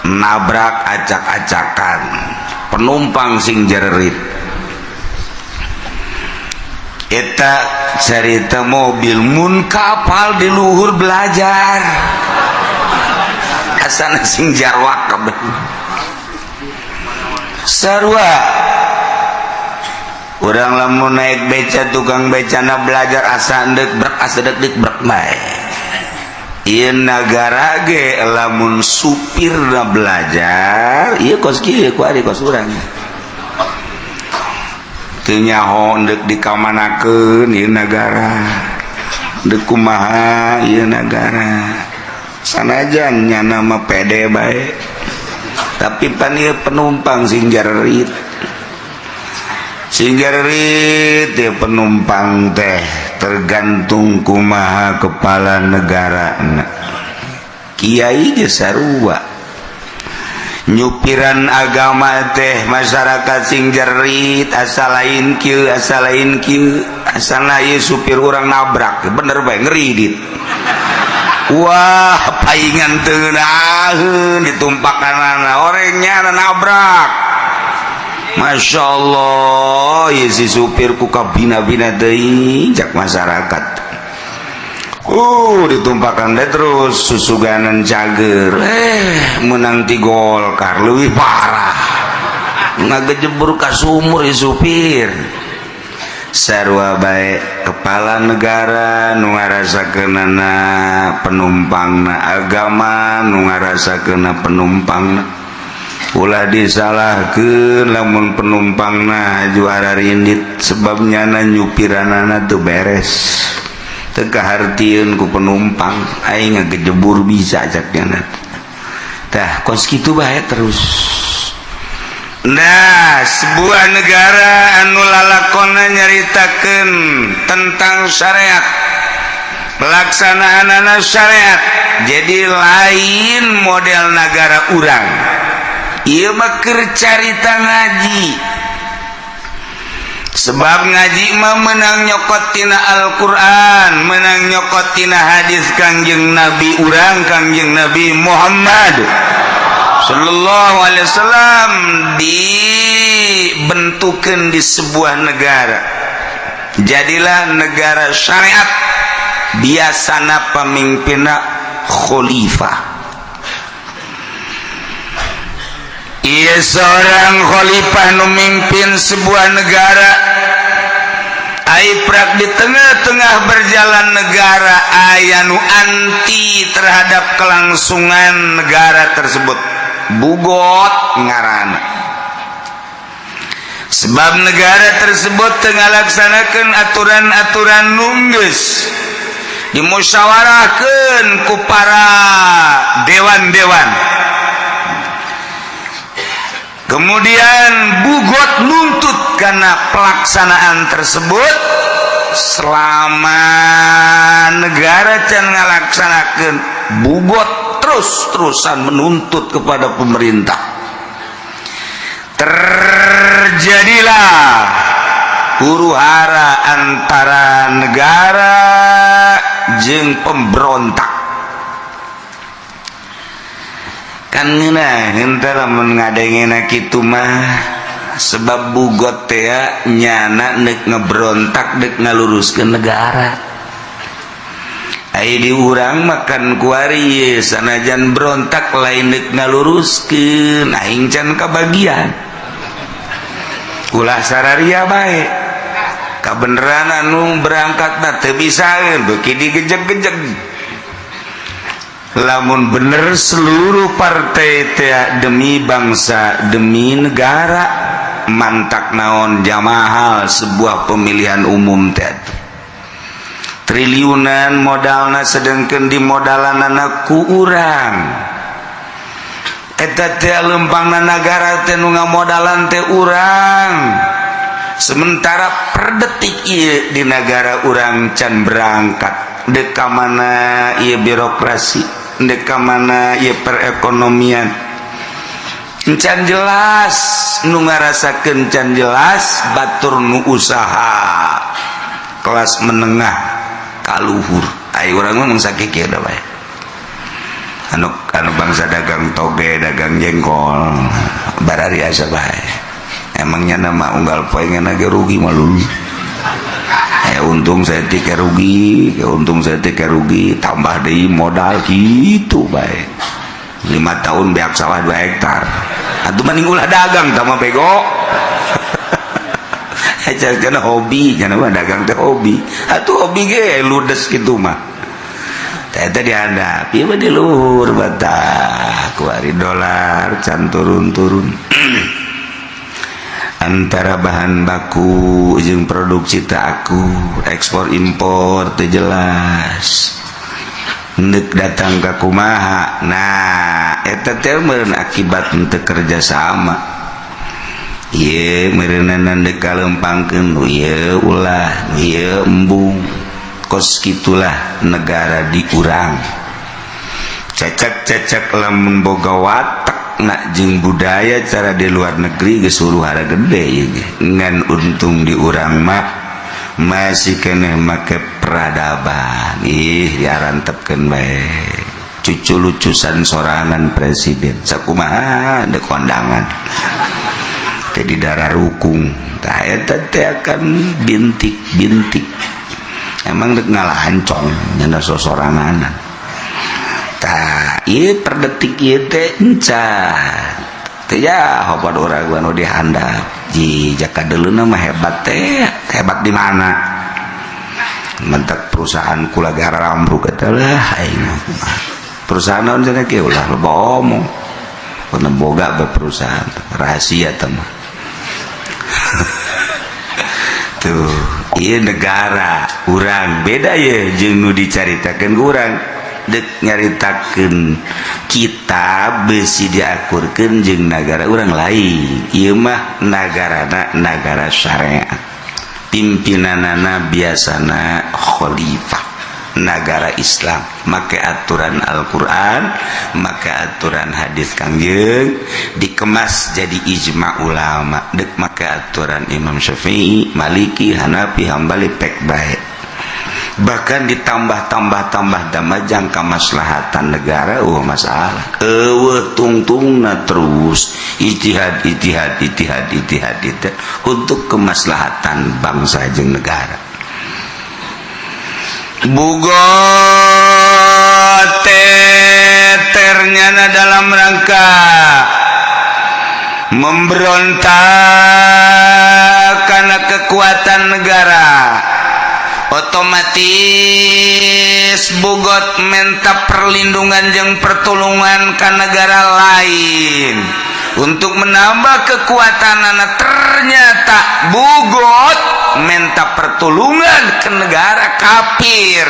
Speaker 1: nabrak acak-acakan penumpang sing jererit eta cerita mobil mun kapal di luhur belajar asana sing jarwak kabeh sarua urang lamun naik beca tukang becana belajar asa endek brek asa dek brek bae. Ieu nagara ge lamun supirna belajar ieu kos kieu ku ari kos urang teu nyaho endek dikamanakeun ieu nagara deuk kumaha ieu nagara sanajan nyana mah pede bae tapi pan ieu penumpang sing jarerit ya penumpang teh tergantung kumaha kepala negara kiai ge sarua nyupiran agama teh masyarakat sing jerit asa lain kieu asal ieu supir urang nabrak bener bae ngeridit wah paingan teu naheun ditumpakanana orangnya nabrak. Masya Allah ya si supir ku kabina-bina deui jak masyarakat ditumpahkan deh terus susuganan cager menang ti Golkar lebih parah ngagejebur ka sumur ya supir sarua bae kepala negara nu ngarasakeunana penumpangna, agama nu ngarasakeunna penumpangna. Ulah disalahkeun lamun penumpangna juara rindit sebabnya nyupiranana teu beres, teu kahartieun ku penumpang, aing ngagejebur bisa cakna. Tah kos kitu bae terus. Nah, sebuah negara anu lalakonna nyaritakeun tentang syariat, pelaksanaanana syariat, jadi lain model negara urang. Ieu mah keur carita ngaji. Sebab ngaji mah menang nyokot tina Al-Qur'an, menang nyokot tina hadis Kangjeng Nabi urang, Kangjeng Nabi Muhammad sallallahu alaihi wasallam dibentukeun di sebuah negara. Jadilah negara syariat, biasana pamimpinna khalifah. Ia seorang khalifah nu mimpin sebuah negara. Aiprak di tengah-tengah berjalan negara aya nu anti terhadap kelangsungan negara tersebut, bugot ngaranna. Sebab negara tersebut tengah laksanakeun aturan-aturan nunggeus dimusyawarahkeun ku para dewan-dewan. Kemudian bugot nuntut karena pelaksanaan tersebut, selama negara can ngalaksanakeun bugot terus-terusan menuntut kepada pemerintah. Terjadilah huru-hara antara negara jeung pemberontak. Kan ngeunah henteu lamun ngadengena kitu mah sebab bugot teh nyana neuk ngebrontak deuk ngaluruskeun negara. Ai di urang makan kuari sanajan berontak lain neuk ngaluruskeun, aing can kabagian. Ulah sararia bae. Kabeneran anu berangkatna teu bisaeun beuki digejeg-gejeg. Lamun bener seluruh partai teh demi bangsa, demi negara, mantak naon jamahal sebuah pemilihan umum teh. Triliunan modalna sedengkeun dimodalanana ku urang. Eta teh lempangna negara teh nu ngamodalan teh urang. Sementara per detik ieu di negara urang can berangkat deuk ka mana ieu birokrasi, dek mana ya perekonomian can jelas nu ngarasakeun can jelas batur nu usaha kelas menengah kaluhur. Ai urang mah sakieu da bae anu bangsa dagang toge, dagang jengkol barari asa bae. Emangnya nama unggal poe ngana ge rugi mah lulu. Untung saya tiga rugi, untung saya tiga rugi, tambah deui modal gitu baik. 5 tahun beak sawah 2 hektar. Atuh mending ulah dagang tama bego. Aja kana hobi, kana mah dagang teh hobi. Atuh hobi ge ludes kitu mah. Teh teh dihadap, ieu mah di luhur batak, kuari dolar can turun-turun. Antara bahan baku jeung produksi tak aku, ekspor impor teu jelas, neuk datang ka kumaha. Nah eta teh meureun akibat teu kerja sama. Ieu meureunana deuk kalempangkeun ieu ulah, ieu embung. Kos kitulah negara di urang. Cacak-cacak lamun boga watak nak jeung budaya cara di luar negeri geus huru-hara gede ieu ngan untung di urang mah masih keneh make peradaban. Ih diarantepkeun bae cucu lucusan sorangan presiden sakumaha deuk kondangan teh di darah rukung. Tah eta teh akan bintik-bintik emang deuk ngalahancong nyana sosoranganan. Tah ieu per detik ieu teh encan teh ya hopad urang anu dihandap ji jaka deuluna mah hebat teh hebat di mana mentek perusahaan kula gara rambruk eta lah aing perusahaan naon cenah ge ulah loba omong pernah boga be perusahaan rahasia teh mah tuh ieu negara urang beda ye jeung nu dicaritakeun ku urang dek nyaritakeun kita besi diakurkeun jeung negara urang lain ieu mah nagarana negara syariat pimpinanana biasana khalifah negara Islam make aturan Al-Quran make aturan hadis Kangjeng dikemas jadi ijma ulama dek make aturan Imam Syafi'i Maliki Hanafi Hambali pek bae bahkan ditambah damajang kamaslahatan negara masalah tungtungna terus ijtihad untuk kemaslahatan bangsa jeung negara bugot ternyata dalam rangka memberontak karena kekuatan negara otomatis bugot minta perlindungan jeung pertolongan ke negara lain untuk menambah kekuatan anak ternyata bugot minta pertolongan ke negara kafir.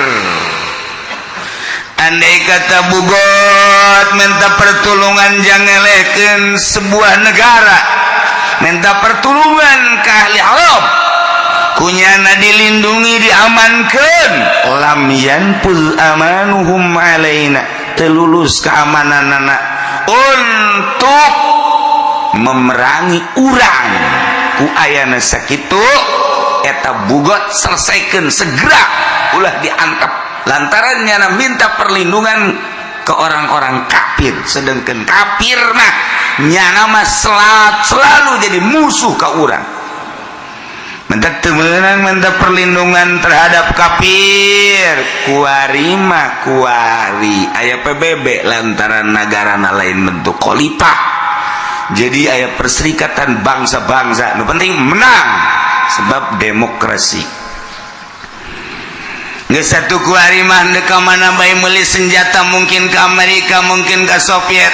Speaker 1: Andai kata bugot minta pertolongan jangelehkeun sebuah negara minta pertolongan ke ahli haram kunyana dilindungi diamankan lam yanpul amanuhum alaina telulus keamananana untuk memerangi urang ku ayana sakitu eta bugot selesaikan segera ulah diantep lantaran nyana minta perlindungan ke orang-orang kafir sedangkan kafir mah nyana mah selalu jadi musuh ke urang minta temenang minta perlindungan terhadap kafir kuari aya PBB lantaran negara lain bentuk khalifah jadi aya perserikatan bangsa-bangsa nu penting menang sebab demokrasi geus satu kuari mah ka mana bae meuli senjata mungkin ke Amerika mungkin ke Soviet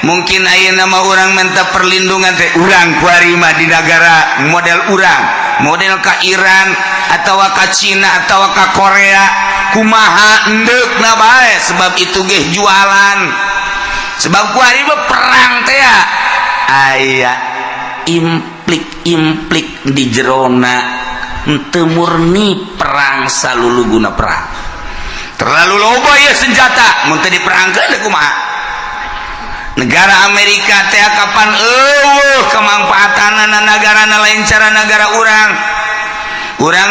Speaker 1: mungkin ayeuna mah urang minta perlindungan teh urang kuari mah di negara model urang model ka Iran atau ka Cina atau ka Korea kumaha endeukna bae sebab itu ge jualan sebab kuari mah perang teh ya aya implik di jerona teu murni perang saluluguna perang terlalu loba ya senjata mun teu diperangkeun kumaha negara Amerika teh kapan kemanfaatanna negarana lain cara negara urang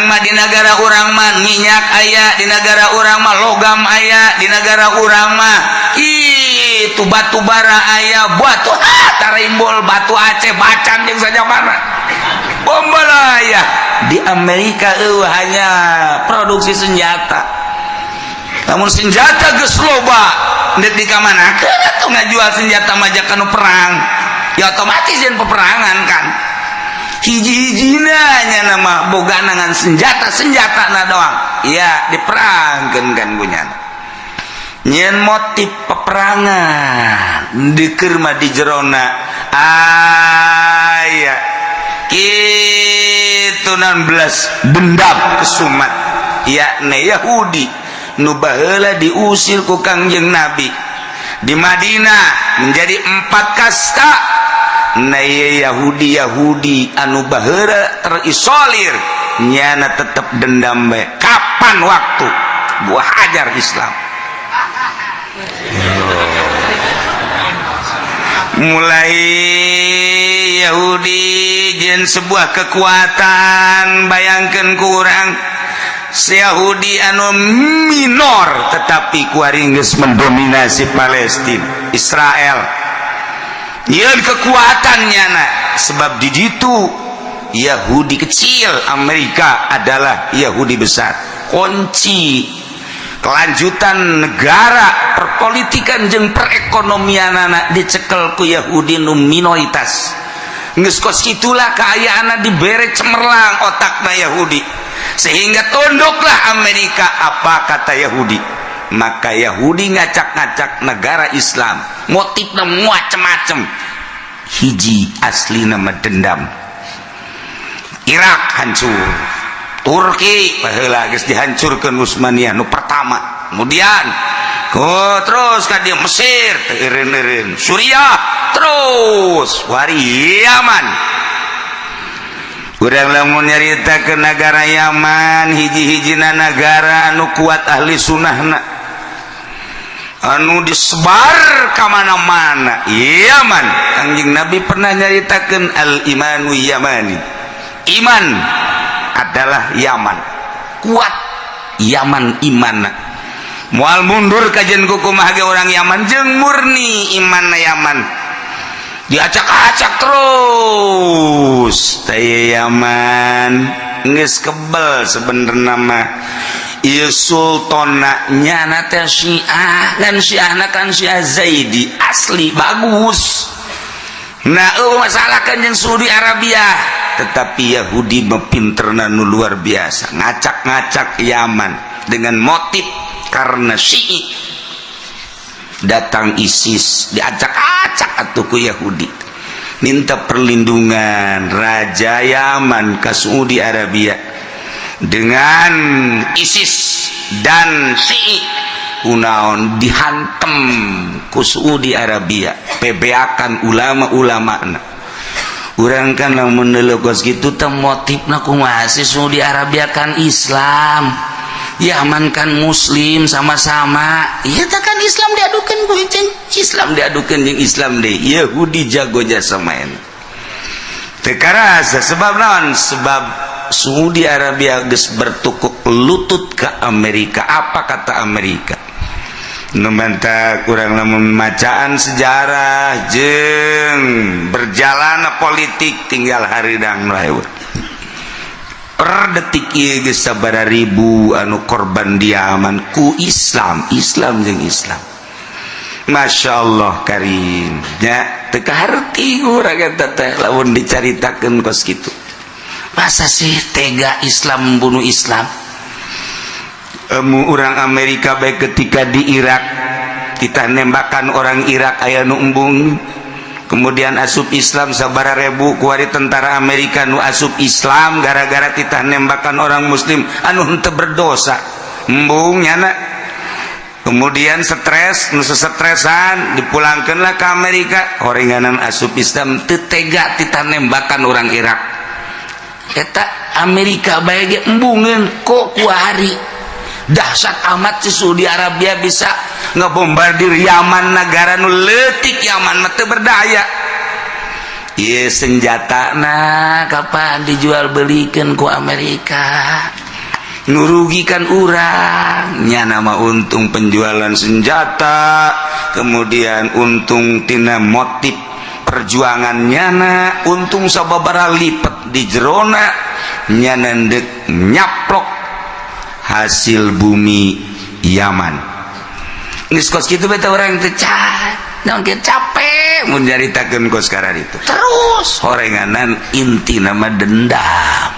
Speaker 1: mah di negara urang mah minyak aya di negara urang mah logam aya di negara urang mah itu batu bara aya batu tarimbol batu Aceh bacan jeung saja mana bombala aya di Amerika hanya produksi senjata namun senjata geus loba ndek di kamanakeun atuh ngajual senjata mah jakanu perang ya otomatis jeung peperangan kan hiji-hijina nya nama boga nangan senjata na doang iya diperangkeun kan gunyana nyen motif peperangan dikeur mah di jerona aya kitu 16 dendam kesumat yakni Yahudi nu baheula diusir ku Kangjeng Nabi di Madinah menjadi 4 kasta na Yahudi anu baheula terisolir nyana tetep dendam bae kapan waktu gua hajar Islam mulai Yahudi jeung sebuah kekuatan bayangkeun kurang si Yahudi anu minor tetapi kuari geus mendominasi Palestina Israel yeun kekuatannya na sebab di ditu Yahudi kecil Amerika adalah Yahudi besar kunci kelanjutan negara perpolitikan jeung perekonomian anak dicekel ku Yahudi nu minoritas geus kos kitulah kaayaana dibere cemerlang otakna Yahudi sehingga tunduklah Amerika apa kata Yahudi. Maka Yahudi ngacak-ngacak negara Islam motifna macam-macam. Hiji asli nama dendam. Irak hancur, Turki baheula geus dihancurkeun Utsmaniyah nu pertama. Kemudian terus ka dieu Mesir eureun-eureun, Suriah terus wari Yaman. Urang lamun nyaritakeun negara Yaman hiji-hijina negara anu kuat ahli sunnahna anu disebar ka mana-mana. Yaman Kangjeng Nabi pernah nyaritakeun al-imanu yamani. Iman adalah Yaman, kuat Yaman imanna. Moal mundur kajian kukumah ge orang Yaman jeung murni imanna Yaman. Diacak-acak terus taya Yaman geus kebel sebenarnya mah ieu sultana nyana teh Syiah kan Syiahna kan Syiah Zaidi asli bagus. Nah masalah kan yang Saudi Arabia tetapi Yahudi mempinterna nu luar biasa ngacak-ngacak Yaman dengan motif karena Syi'i datang ISIS diacak-acak atuh ku Yahudi minta perlindungan Raja Yaman ke Saudi Arabia dengan ISIS dan Syi'i kunaon dihantem ku Saudi Arabia PBA-kan ulama-ulama. Urang kan lamun neuleuh gitu teh motifna kumaha sih Saudi Arabia kan Islam, Yaman kan Muslim sama-sama. Ieu teh kan Islam diadukeun ku jeung Islam diadukeun jeung Islam deui. Yahudi jago jasa main. Teu karasa sebab naon? Sebab Saudi Arabia geus bertukuk lutut ke Amerika. Apa kata Amerika? Nu manta kurang lamun macaan sejarah jeung berjalan politik tinggal haridang nu per detik ieu geus sabaraha ribu anu korban di Yaman ku Islam jeung Islam. Masya Allah karim nya teu kaharti urang eta teh lamun dicaritakeun kos kitu. Masa sih tega Islam membunuh Islam? Orang Amerika baik ketika di Irak kita nembakan orang Irak aya nu embung kemudian asup Islam sabaraha rebu kuari tentara Amerika nu asup Islam gara-gara kita nembakan orang Muslim anu henteu berdosa embung nyana. Kemudian stres nu sestresan dipulangkeunlah ke Amerika horenganan asup Islam teu tega kita nembakan orang Irak. Eta Amerika bae ge embungeun kok kuari dahsyat amat si Saudi Arabia bisa ngebombardir Yaman negara nu leutik Yaman mah teu berdaya. Ieu senjatana kapan dijual belikeun ku Amerika nurugikan urang nya nama untung penjualan senjata kemudian untung tina motif perjuangannya na untung sababaraha lipet di jerona nya nendek nyaplok hasil bumi Yaman. Geus kos kitu beta urang teh naon kieu capek mun nyaritakeun kos karana itu. Terus horenganan inti nama dendam.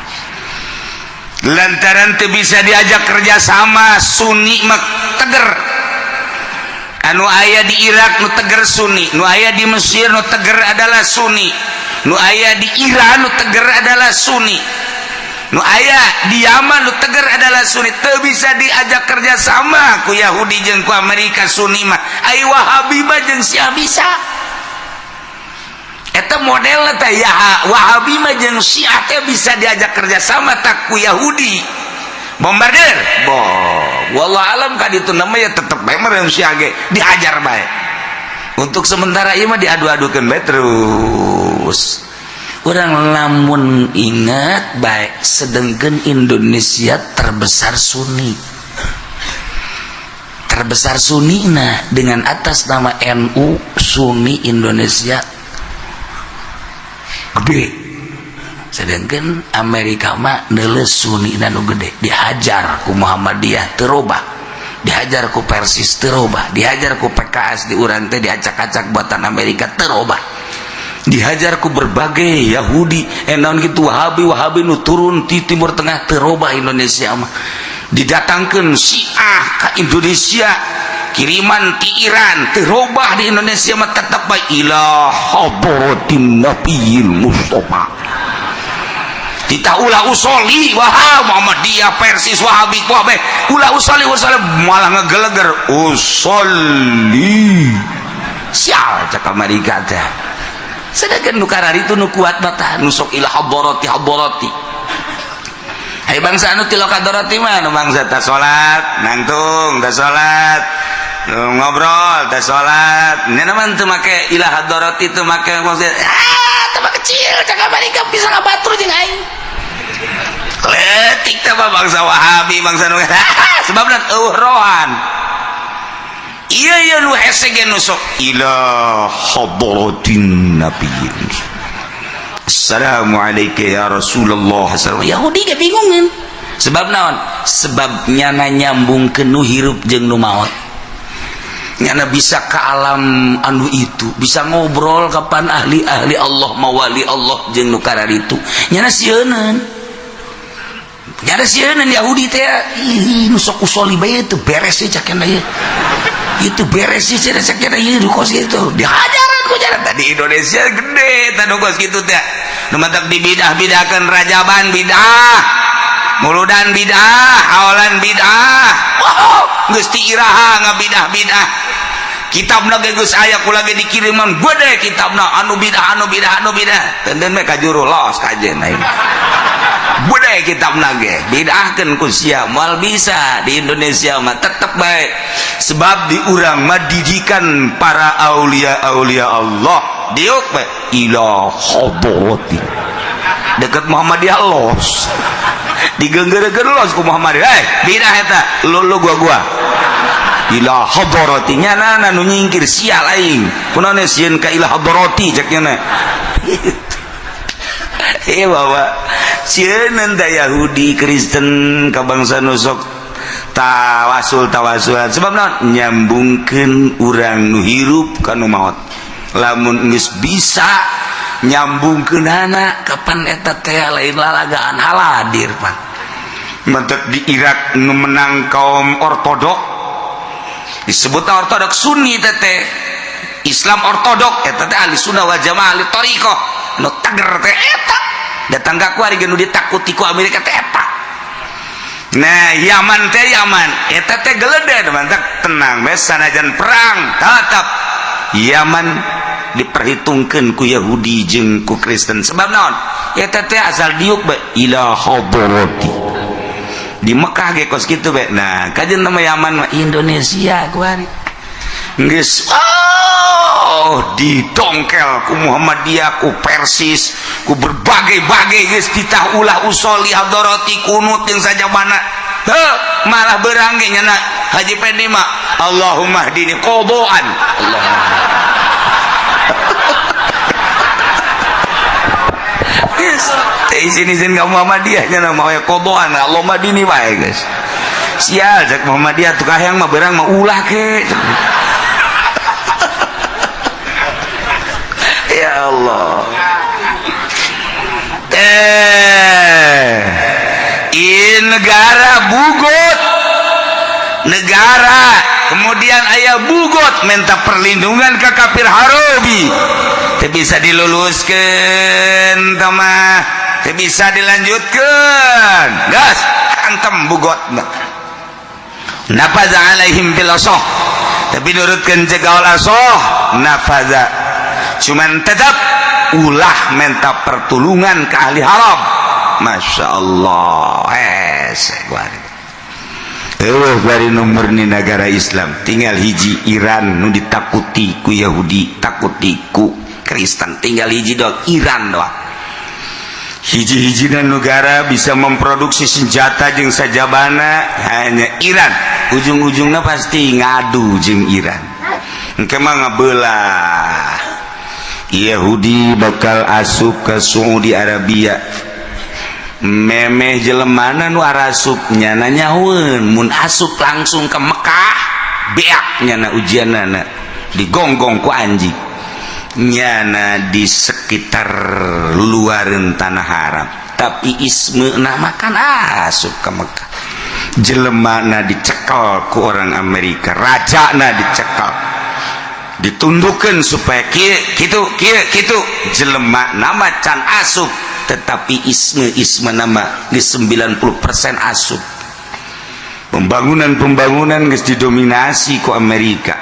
Speaker 1: Lantaran teu bisa diajak kerjasama Sunni mah teger. Anu aya di Irak nu teger Sunni, nu aya di Mesir nu teger adalah Sunni, nu aya di Iran nu teger adalah Sunni. Nu aya di Yaman nu teger adalah Sunni. Teu bisa diajak kerjasama ku Yahudi jeung ku Amerika Sunni mah. Ai Wahabi mah jeung Syiah bisa. Eta model teh ya Wahabi mah jeung Syiah teh bisa diajak kerjasama tak ku Yahudi. Bombardir. Wallah alam ka ditu namanya tetep bae mah Syiah ge diajar bae. Untuk sementara ieu mah diadu-adukeun bae terus. Orang lamun ingat baik sedangkan Indonesia terbesar Sunni nah dengan atas nama NU Sunni Indonesia gede sedangkan Amerika mah neuleus Sunni dan gede dihajar ku Muhammadiyah terubah dihajar ku Persis terubah dihajar ku PKS di urang teh diacak-acak buatan Amerika terubah. dihajar ku berbagai Yahudi naon gitu Wahabi nu turun di Timur Tengah terubah Indonesia mah didatangkan Syiah ke Indonesia kiriman ti Iran terubah di Indonesia mah tetap baik ila hadratin nabiyil mustofa kita ulah usoli Muhammadiyah Persis Wahabi kuabe ulah usoli malah ngegeleger usoli sial cak Amerika teh sedangkan nukarar itu nu kuat mata nusuk ila hadrati hai bangsa anu tilok hadrati mah nu bangsa ta salat nangtung ta salat ngobrol ta salat nya naman teu make ila hadrati teu make maksud teu kecil cak Amerika bisa ngabatur jeung aing letik teh bangsa Wahabi bangsa nu sebabna rohan iya nu hese ge nusuk ila hadratin nabiyyin assalamualaikum ya Rasulullah Yahudi ge bingung kan sebab naon sebabnya nyambungkeun nu hirup jeung nu maot nyana bisa ke alam anu itu bisa ngobrol kapan ahli-ahli Allah mawali Allah jeung nu karar itu nyana sieuneun Yahudi teh nu sok usoli bae teu beres cak cenah itu beres sih cina sakit aja di kos gitu dihajaran ku jalan tadi Indonesia gede tadi kos gitu teh numatak dibidah-bidahkan rajaban bidah muludan bidah awalan bidah geus ti iraha ngabidah-bidah kitabna ge geus aya ku lagi dikiriman gede kitabna anu bidah tenden me ka juru los kajen aing budaya kitab nage bidahkan kusia mal bisa di Indonesia mah tetap baik sebab diurang mah didikan para aulia Allah diuk baik ila hadrati dekat Muhammadiyah los digengger-gengger los ku Muhammadiyah bidah eta lu gua ila hadrati nya nu nyingkir sial aing kunaon sieun ka ila hadrati cek nya bawa sieun da Yahudi Kristen ka bangsa nusok tawasulan sebab naon nyambungkeun urang nu hirup ka nu maot lamun geus bisa nyambungkeunana kapan eta teh lain lalagaan haladir Pak mentek di Irak nu menang kaum ortodok disebut ortodok Sunni teh Islam ortodok eta teh ahli sunnah wal jamaah ahli thariqah nu tager teh eta datang ka kuari nu ditakuti ku Amerika teh eta nah Yaman eta teh geledeh mantak tenang bae sanajan perang tetap Yaman diperhitungkeun ku Yahudi jeung ku Kristen sebab naon eta teh asal diuk bae ila hadrati di Mekah ge kos kitu bae nah kajeun nama Yaman mah Indonesia kuari geus didongkel ku Muhammadiyah ku Persis ku berbagai-bagai geus ditah ulah usoli hadrati kunut jeung sajabana malah beurang ge nyana Haji Pendi mah Allahumma hdini qadaan izin ka Muhammadiyah nya mah aya qadaan Allahumma hdini wae geus sial cek Muhammadiyah tukang hayang mah beurang mah ulah ke ya Allah negara bugot negara kemudian aya bugot minta perlindungan ke kafir harobi teu bisa diluluskeun tamah teu bisa dilanjutkeun gas antem bugot nafaza alaihim bil asah tapi nurutkeun cegaul asah nafaza cuman tetap ulah minta pertolongan ke ahli haram Masya Allah dari nomor ni negara Islam tinggal hiji Iran nu ditakuti ku Yahudi takuti ku Kristen tinggal hiji doang Iran doang hiji-hijina negara bisa memproduksi senjata jeung sajabana hanya Iran ujung-ujungnya pasti ngadu jeung Iran engke mah ngabelah Yahudi bakal asup ke Saudi Arabia memeh jelemana nu arasup nyana nyaweun mun asup langsung ke Mekah beak nyana ujianana digonggong ku anjing nyana di sekitar luaran tanah haram, tapi isme makan asup ke Mekah. Jelema na dicekal ku orang Amerika, raja na dicekal, ditundukkan supaya gitu jelema nama can asup, tetapi isme nama di 90% asup. Pembangunan geus didominasi ku Amerika,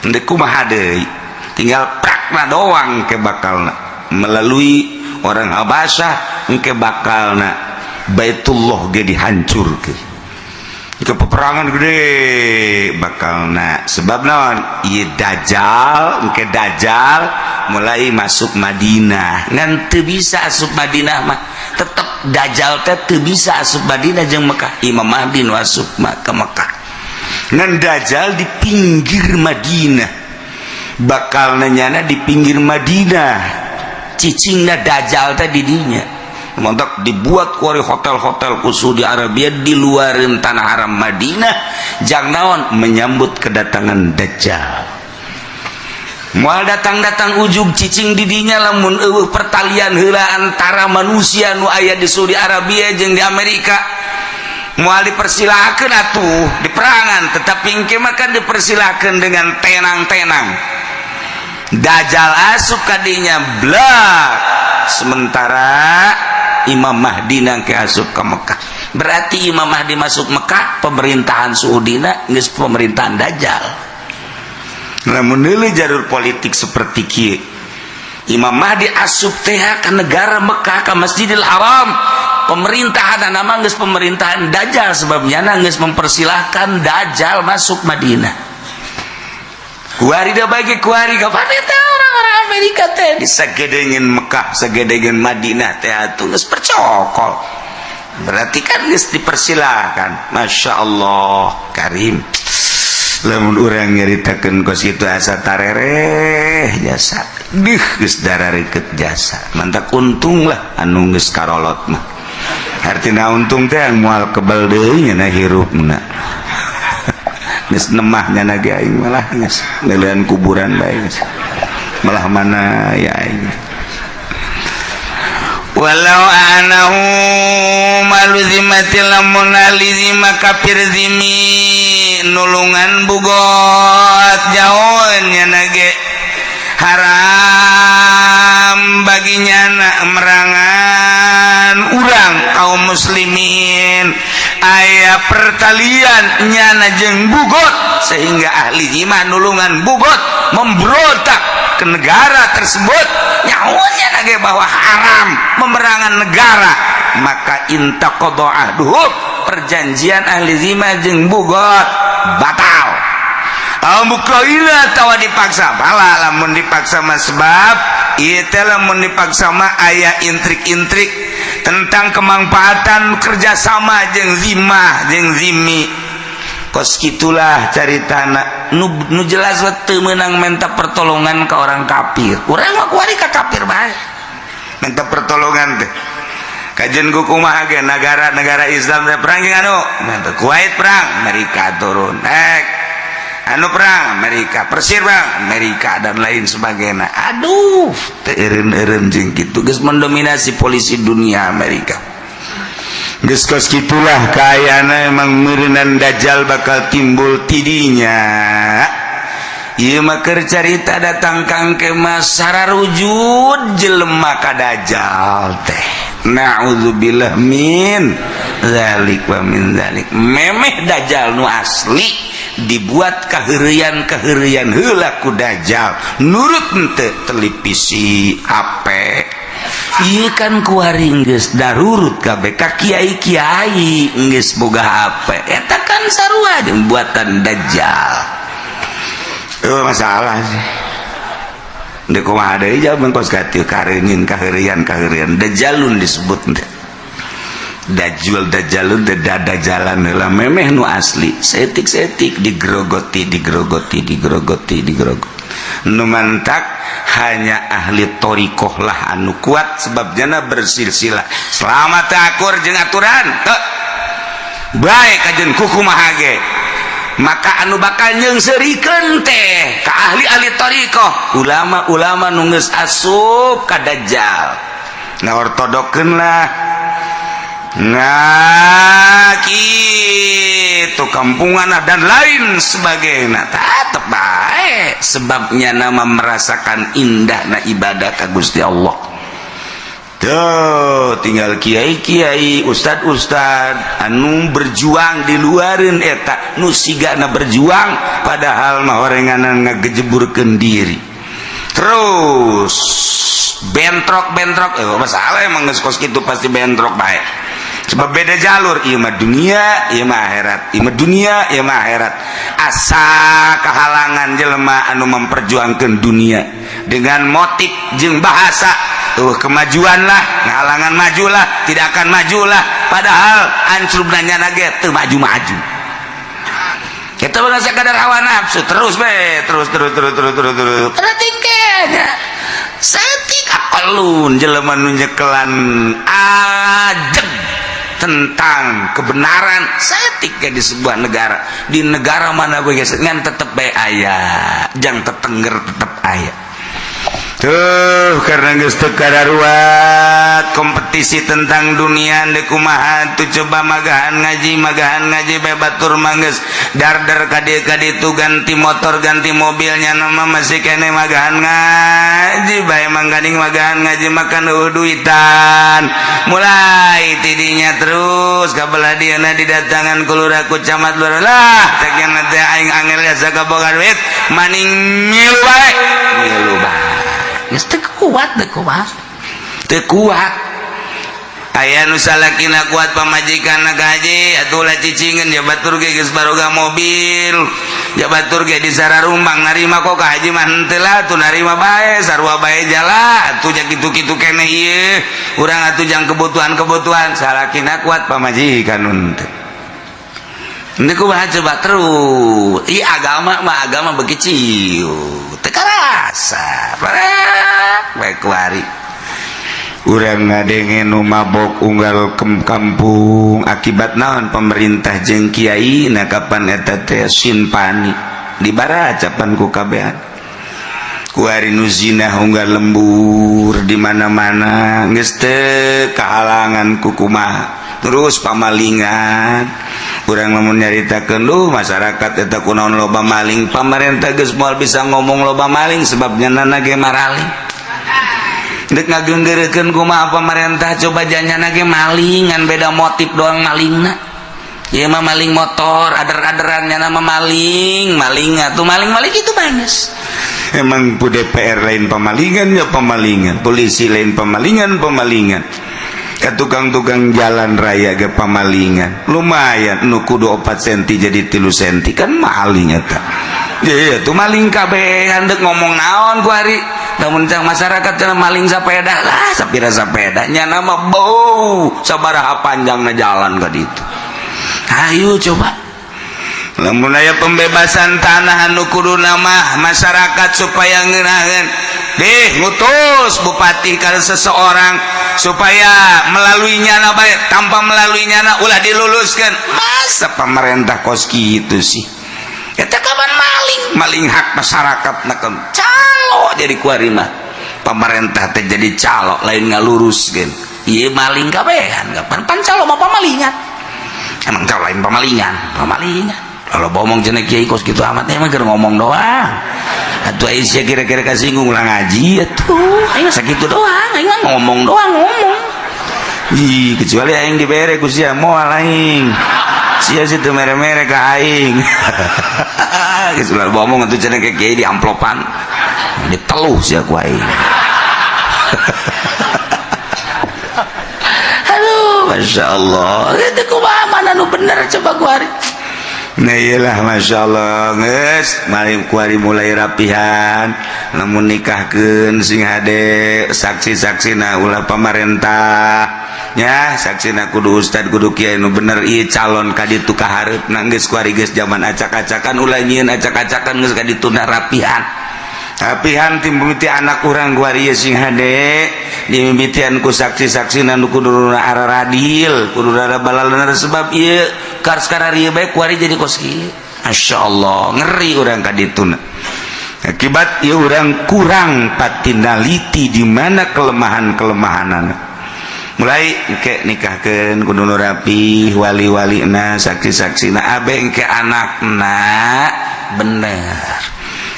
Speaker 1: ndek kumaha deui, tinggal prakna doang ke bakalna melalui orang Habasyah engke bakalna Baitullah ge dihancurkeun. Itu peperangan gede bakalna, sebab naon ieu dajjal engke dajjal mulai masuk Madinah, ngan teu bisa asup Madinah mah tetep dajjal teh teu bisa asup Madinah jeung Mekah. Imam Mahdi nu asup ke Mekah, ngan dajjal di pinggir Madinah, bakalna nyana di pinggir Madinah, cicingna dajjal teh di dinya. Montak dibuat kuari hotel-hotel khusus di Arabia di luarin tanah haram Madinah, jang naon menyambut kedatangan Dajjal. Moal datang ujug cicing didinya lamun pertalian heula antara manusia nu aya di Saudi Arabia jeung di Amerika. Moal dipersilakeun atuh di perangan, tetapi engke mah kan dipersilakeun dengan tenang-tenang. Dajjal asup kadinya blak, sementara Imam Mahdi nangke asup ke Mekah. Berarti Imam Mahdi masuk Mekah, pemerintahan Saudina geus pemerintahan Dajjal. Namun deuleu jalur politik seperti kieu, Imam Mahdi asup teh ka negara Mekah, ka Masjidil Haram, pemerintahan nama geus pemerintahan Dajjal, sebabnya geus mempersilahkan Dajjal masuk Madinah. Kuari da bagi kuari ka paneta orang-orang Amerika teh di sagedengeun Mekah, sagedengeun Madinah teh atuh geus percokol. Berarti kan geus dipersilahkan. Masya Allah karim. Lamun urang nyaritakeun kos kitu asa tarereh jasa. Geus darareukeut jasa. Mantak untung lah anu geus karolot mah. Artina untung teh moal kebal deui nya hirupna. Geus nemahnya nage aing malah geus ngeuleun kuburan bae geus. Malah mana ya aing. Walau anahu maluzimatil munalizima kafir zimi nulungan bugot jauhnya nage haram baginya merangan urang kaum muslimin aya pertalian nyana jeung bugot, sehingga ahli zimah nulungan bugot memberontak ke negara tersebut nyawanya nage bahwa haram memerangan negara, maka intaqadha ahduhum, perjanjian ahli zimah jeung bugot batal. Al-mukraila tawa dipaksa bala lamun dipaksa mah sebab ieu teh lamun dipaksa mah aya intrik-intrik tentang kemanfaatan kerjasama jeung zimah jeung zimi. Kos kitulah caritana nu jelas teu meunang minta pertolongan ke orang kafir. Urang mah kuari ka kafir bae. Minta pertolongan teh. Kajian kumaha ge negara-negara Islam teh perang jeung anu, Kuwait perang, Amerika turun. Anu perang Amerika, Persir perang Amerika dan lain sebagainya. Aduh, teu eureun-eureun jeung kitu geus mendominasi polisi dunia Amerika. Geus kos kitulah kaayana emang meureunan Dajjal bakal timbul tidinya. Ieu mah keur carita datang kangke mas sararujud jelema ka Dajjal teh. Na'udzubillah min zalik wa min zalik. Memeh Dajjal nu asli dibuat kaheureyan heula ku Dajjal, nurut henteu televisi HP. Ieu kan kuaring geus darurut kabeh ka kiai-kiai geus boga HP. Eta kan sarua jeung buatan Dajjal. Masalah sih. Deuk kumaha deui jawaban kos katiu kareungin kaheureyan Dajjalun disebut teh. Dajjalun teh dadajalan heula memeh nu asli. Setik-setik digrogoti. Nu mantak hanya ahli thariqah lah anu kuat, sebabnya bersilsilah. Selamat akur jeung aturan. Bae kajeun kumaha ge. maka anu bakal nyeungseureun teh ka ahli-ahli thariqah ulama-ulama nu geus asup ka dajjal ngaortodokeun lah kitu kampungan dan lain sebagainya tetep bae sebabnya nama merasakan indahna ibadah ka Gusti Allah. Tuh tinggal kiai-kiai ustad-ustad anu berjuang di luarin eta nu sigana berjuang padahal mah orenganan ngagejeburkeun diri terus bentrok masalah emang geus kos kitu pasti bentrok bae sebab beda jalur ieu mah dunia ieu mah akhirat ieu mah dunia ieu mah akhirat asa kahalangan jelema anu memperjuangkeun dunia dengan motif jeung bahasa kemajuan lah ngalangan majulah tidak akan majulah padahal ancurna nyana ge teu maju-maju kita bener sekadar hawa nafsu terus ada tingkahnya setik akalun jelema nu nyekelan ajeg tentang kebenaran setik di sebuah negara di negara mana we geus ngan tetep bae aya jang tetengger tetep aya tuh karena geus teu kadaruat kompetisi tentang dunia deuk kumaha tuh coba magahan ngaji bae batur manggeus dar-dar ka ditu ganti motor ganti mobilnya nama masih kene magahan ngaji bae mangganing magahan ngaji makan duitan mulai tidinya terus kabelah dieuna didatangan ku lurah ku camat lurah lah cek yang nanti aing angel asa kaboga duit maning ngilu bae geus teu kuat teu kuat aya nu salakina kuat pamajikanna gaji atuh ulah cicingeun ya batur ge geus baroga mobil ya batur ge di sararumbang narima kok ka haji mah henteu lah atuh narima bae sarua bae jala atuh nya kitu-kitu keneh ieu urang atuh jang kebutuhan salakina kuat pamajikan henteu ini kumaha coba terus agama beuki ciu teu karasa baik kuari urang ngadengen nu mabok unggal kampung akibat naon pemerintah jeung kiai na kapan eta teh simpani dibaracapan ku kabehan kuari nu zina unggal lembur di mana-mana geus teu kahalangan ku kumaha terus pamalingan urang lamun nyaritakeun lu masyarakat eta kunaon loba maling pamarentah geus moal bisa ngomong loba maling sebab nyanana ge maraling dek ngageunggeurekeun kumaha pamarentah coba janyana ge malingan beda motif doang malingna ieu mah maling motor ader-aderan nyana mah maling atuh maling kitu banges emang pu DPR lain pamalingan ya pamalingan polisi lain pamalingan ka tukang-tukang jalan raya ge pamalingan lumayan nu kudu 4 cm jadi 3 cm kan maling eta ya tuh maling kabeh handek ngomong naon ku ari namun masyarakat cenah maling sapeda lah sapira sapeda nya nama bau sabaraha panjangna jalan ka ditu ayo coba lamun aya pembebasan tanah anu kudu nama masyarakat supaya ngeunaheun ngutus bupati ka seseorang supaya melaluinya bae tanpa melaluinya ulah diluluskan masa pemerintah kos kitu sih eta kapan maling hak masyarakat nakem calo jadi kuari mah pemerintah teh jadi calo lain ngaluruskeun ieu maling kabehan kapan calo mah pamalingan emang calo lain pamalingan kalau ngomong cenah kiai kos kitu amat emang keur ngomong doang atuh Aisyah kira-kira kasinggung ulah ngaji atuh aing sakitu doang aing ngomong doang ih kecuali aing dibere ku sia moal aing sia situ mere-mere ka aing geus ulah ngomong atuh cenah kiai di amplopan diteluh sia ku aing aduh masyaallah itu kumaha mana nu bener coba ku hari nah iyalah Masya Allah nges mari kuari mulai rapihan namun nikahkeun sing hade saksi-saksi na ulah pamarentah nya saksi na kudu ustad kudu kiai nu bener ieu calon ka ditu ka hareupna geus kuari geus zaman acak-acakan ulah nyieun acak-acakan geus ka ditu na rapihan timimiti anak urang kuari ieu sing hade dimimitian ku saksi-saksi na kudu araradil kudu rada balalana sebab ieu karskara ieu bae kuari jadi kos kieu Masya Allah ngeri orang kadituna. Akibat ya orang kurang patinaliti di mana kelemahan-kelemahanan. Mulai engke nikahkeun kudu nu rapi, wali-walina, saksi-saksina, abe engke anakna bener.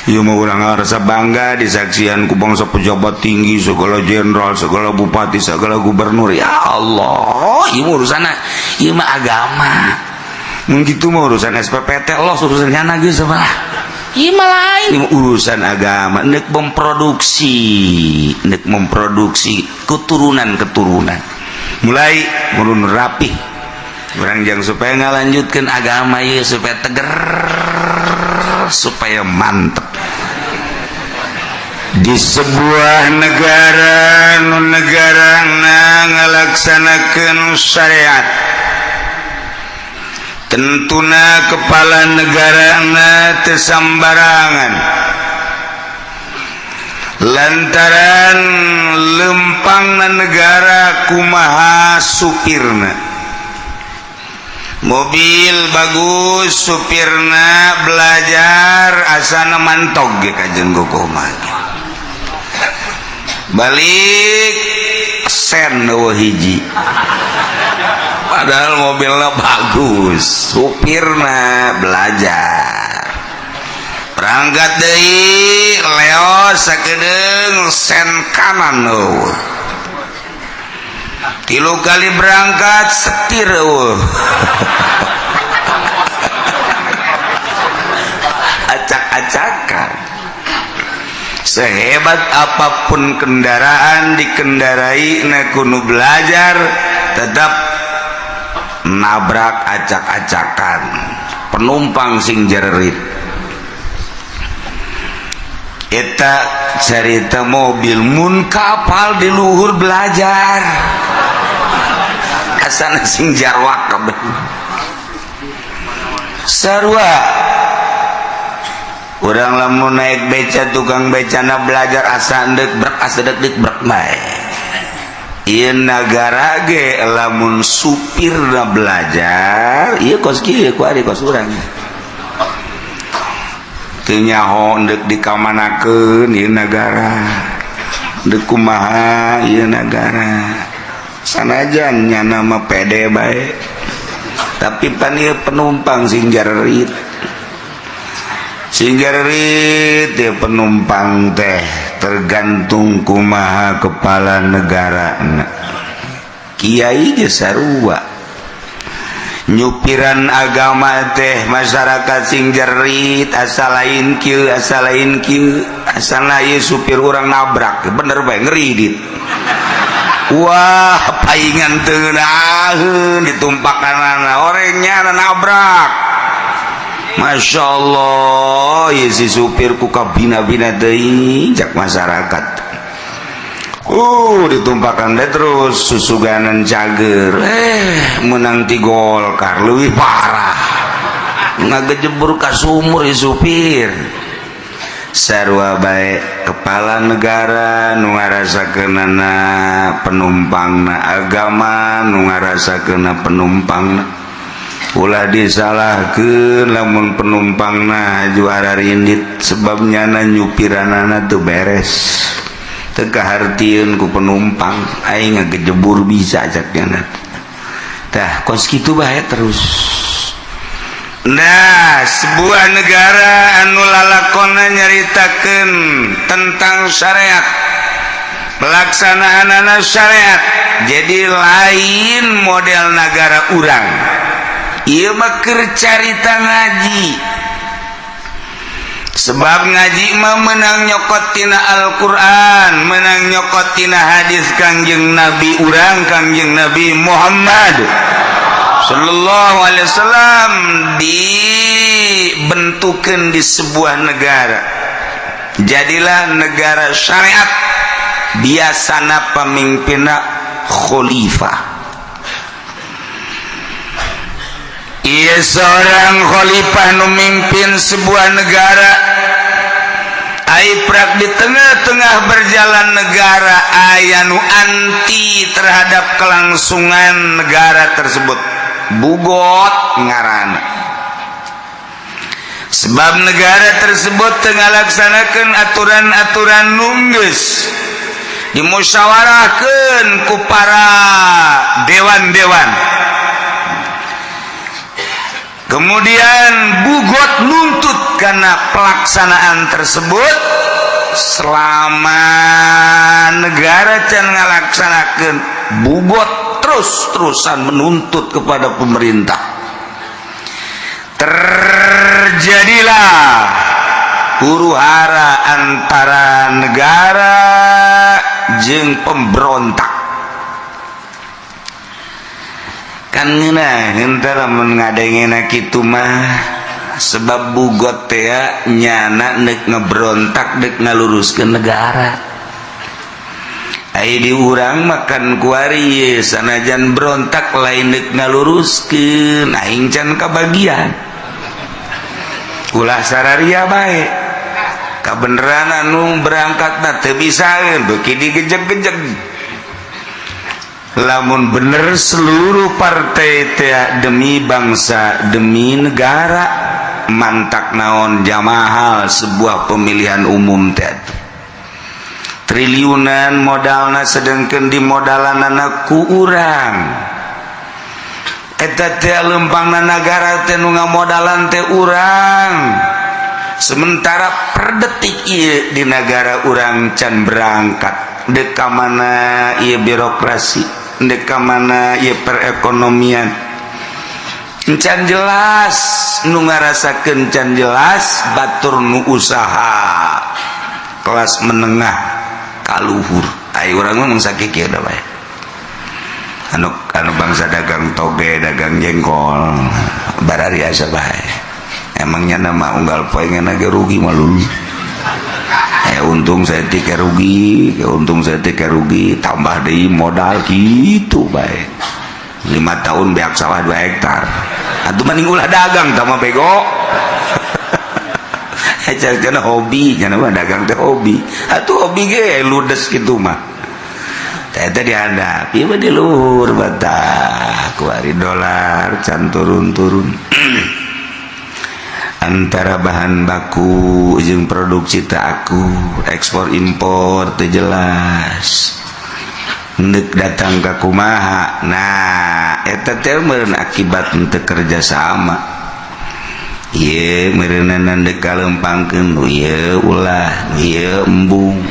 Speaker 1: Ieu mah urang ngarasa bangga disaksian ku bangsa pejabat tinggi, segala jenderal, segala bupati, segala gubernur. Ya Allah, ieu urusana ieu mah agama. Mun kitu mah urusan SPPT Allah urusan nyana geus sabalah. Ieu mah lain. Ini urusan agama, nek memproduksi keturunan-keturunan. Mulai murun rapih. Urang jang supaya ngalanjutkeun agama ieu supaya teger, supaya mantep. Di sebuah negara nu negarana ngalaksanakeun syariat, tentuna kepala negarana teu sambarangan lantaran lempangna negara kumaha supirna. Mobil bagus supirna belajar asana mantog ge kajeng gokomah. Balik sen eueuh hiji. Padahal mobilnya bagus, supirna belajar. Berangkat deui leos sakedeung sen kanan eueuh. 3 kali berangkat setir eueuh. Acak-acakan. Sehebat apapun kendaraan dikendarai na kudu belajar tetap nabrak acak-acakan, penumpang sing jerit. Eta cerita mobil, mun kapal di luhur belajar asana sing jarwak kabeh sarua. Urang lamun naik beca, tukang becana belajar asa endek brek asa dek brek bae. Ieu nagara ge lamun supirna belajar, ieu kos kieu ku ari kos urang. Teu nyaho endek dikamanakeun ieu nagara. Endek kumaha ieu nagara. Sanajan nyana mah pede bae. Tapi pan ieu penumpang sing jarerit. Sing jarerit ya penumpang teh tergantung kumaha kepala negara. Kiai ge sarua nyupiran agama teh masyarakat sing jerit asa lain kieu asa lain kieu asana ieu supir urang nabrak bener bae ngeridit. Wah paingan teu naheun ditumpakanana orangnya nabrak. Masya Allah ieu si supir ku kabina-bina deui jak masyarakat. Ditumpakan deh terus susuganan cager. Menang ti Golkar lebih parah. Ngagejebur ka sumur ya supir. Sarua bae kepala negara nu ngarasakeunana penumpangna, agama nu ngarasakeunna penumpangna. Ulah disalahkeun lamun penumpangna juara rindit sebabnya nyupiranana teu beres. Teu kahartieun ku penumpang aing ngagejebur bisa cakna. Tah kos kitu bae terus. Nah, sebuah negara anu lalakonna nyaritakeun tentang syariat, pelaksanaanana syariat, jadi lain model negara urang. Ieu mah keur carita ngaji. Sebab ngaji mah menang nyokot tina Al-Qur'an, menang nyokot tina hadis Kangjeng Nabi urang, Kangjeng Nabi Muhammad sallallahu alaihi wasallam dibentukeun di sebuah negara. Jadilah negara syariat, biasana pemimpinna khalifah. Ia seorang khalifah nu mimpin sebuah negara. Aiprak di tengah-tengah berjalan negara aya nu anti terhadap kelangsungan negara tersebut. Bugot ngaranna. sebab negara tersebut tengah laksanakan aturan-aturan nunggus dimusyawarahkan ku para dewan-dewan, kemudian bugot nuntut karena pelaksanaan tersebut. Selama negara can ngalaksanakan bugot terus-terusan menuntut kepada pemerintah, terjadilah huru-hara antara negara jeung pemberontak. Kan ngeunah henteu lamun ngadengena kitu mah sebab bugot teh nyana neuk ngeberontak deuk ngaluruskeun negara. Ai di urang makan kuari sanajan berontak lain neuk ngaluruskeun aing can kabagian. Ulah sararia bae. Kabeneran anu berangkatna teu bisaeun beuki digejeg-gejeg. Lamun bener seluruh partai teh demi bangsa, demi negara, mantak naon jamahal sebuah pemilihan umum teh. Triliunan modalna sedengkeun dimodalanana ku urang. Eta teh lempangna negara teh nu ngamodalan teh urang. Sementara per detik ieu di negara urang can berangkat deuk ka mana ieu birokrasi, deuk ka mana ieu perekonomian. Can jelas nu ngarasakeun can jelas batur nu usaha kelas menengah kaluhur. Ai urang mah sakiki da bae. Anu bangsa dagang toge, dagang jengkol, barari asa bae. Emangnya nama unggal poe ngana ge rugi malulu. Untung saya teh rugi, untung saya teh rugi, tambah deui modal kitu bae. 5 tahun beak sawah 2 hektar. Atuh mending ulah dagang tah mah bego. Cenah hobi, cenah mah dagang teh hobi. Atuh hobi ge ludes kitu mah. Teh dihadap, ieu mah di luhur batak. Kuari dolar can turun-turun. Antara bahan baku jeung produksi teh aku, ekspor impor teh jelas. Neuk datang ka kumaha. Nah, eta teh meureun akibat teu kerja sama. Ieu meureunana deuk kalempangkeun nu ieu ulah, nu ieu embung.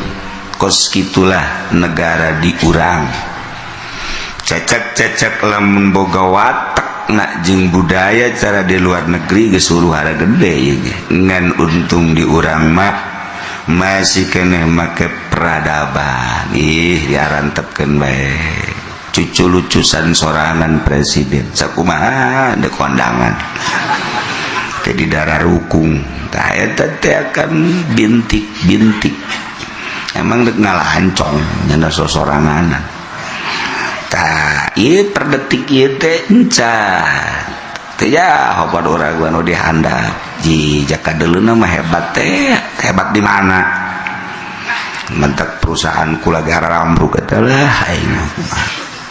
Speaker 1: Kos kitulah negara di urang. Cacak-cacak lamun boga watak nak jeung budaya cara di luar negeri geus huru-hara gede ieu ngan untung di urang mah masih keneh make peradaban. Ih diarantepkeun bae cucu lucusan sorangan presiden sakumaha de kondangan teh di darah rukung tah eta teh akan bintik-bintik emang deuk ngalahancong nyana sosoranganan. Tah ieu per detik ieu teh encan teh ya hopad urang anu dihandap ji jakadeuluna mah hebat teh hebat di mana mentek perusahaan kula gara rambruk eta lah aing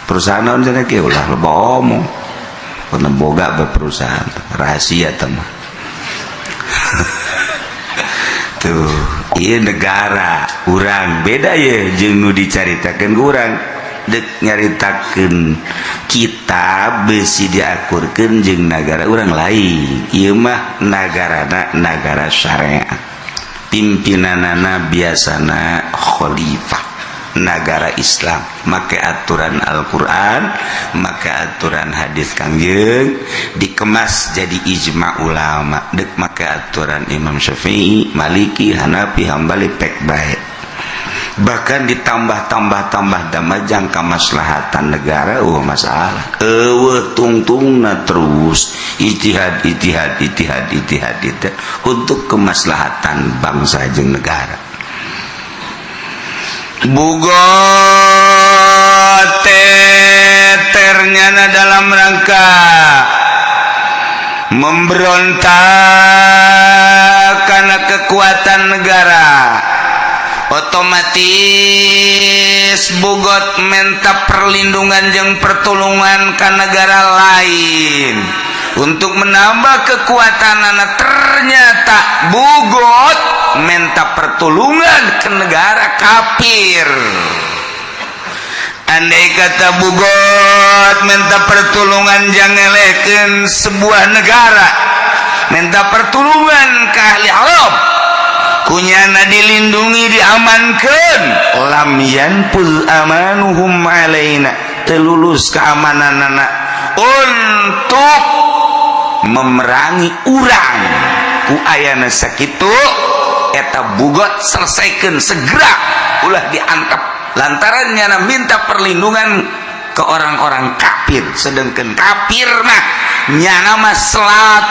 Speaker 1: perusahaan naon cenah kieu ulah loba omong pernah boga be perusahaan rahasia teh mah tuh ieu negara urang beda ye jeung nu dicaritakeun ku urang deuk nyaritakeun kita beusi diakurkeun jeung negara urang lain. Ieu mah nagarana nagara syariat, pimpinanana biasana khalifah, negara Islam, make aturan Al-Quran, make aturan hadis Kangjeng, dikemas jadi ijma ulama, deuk make aturan Imam Syafi'i, Maliki, Hanafi, Hambali pek bae. Bahkan ditambah-tambah damajang kamaslahatan negara masalah tungtungna terus ijtihad untuk kemaslahatan bangsa jeung negara. Bugot ternyana dalam rangka memberontak karena kekuatan negara, otomatis bugot minta perlindungan jeung pertolongan ke negara lain untuk menambah kekuatan anak, ternyata bugot minta pertolongan ke negara kafir. Andai kata bugot minta pertolongan jangelehkeun sebuah negara, minta pertolongan ke ahli Arab, kunyana dilindungi, diamankan, lam yanfuz amanuhum alaina, telulus keamanan anak untuk memerangi urang ku ayana sakitu, eta bugot selesaikan segera ulah diangkat. Lantarannya minta perlindungan ke orang-orang kafir, sedangkan kafir mah nyana mah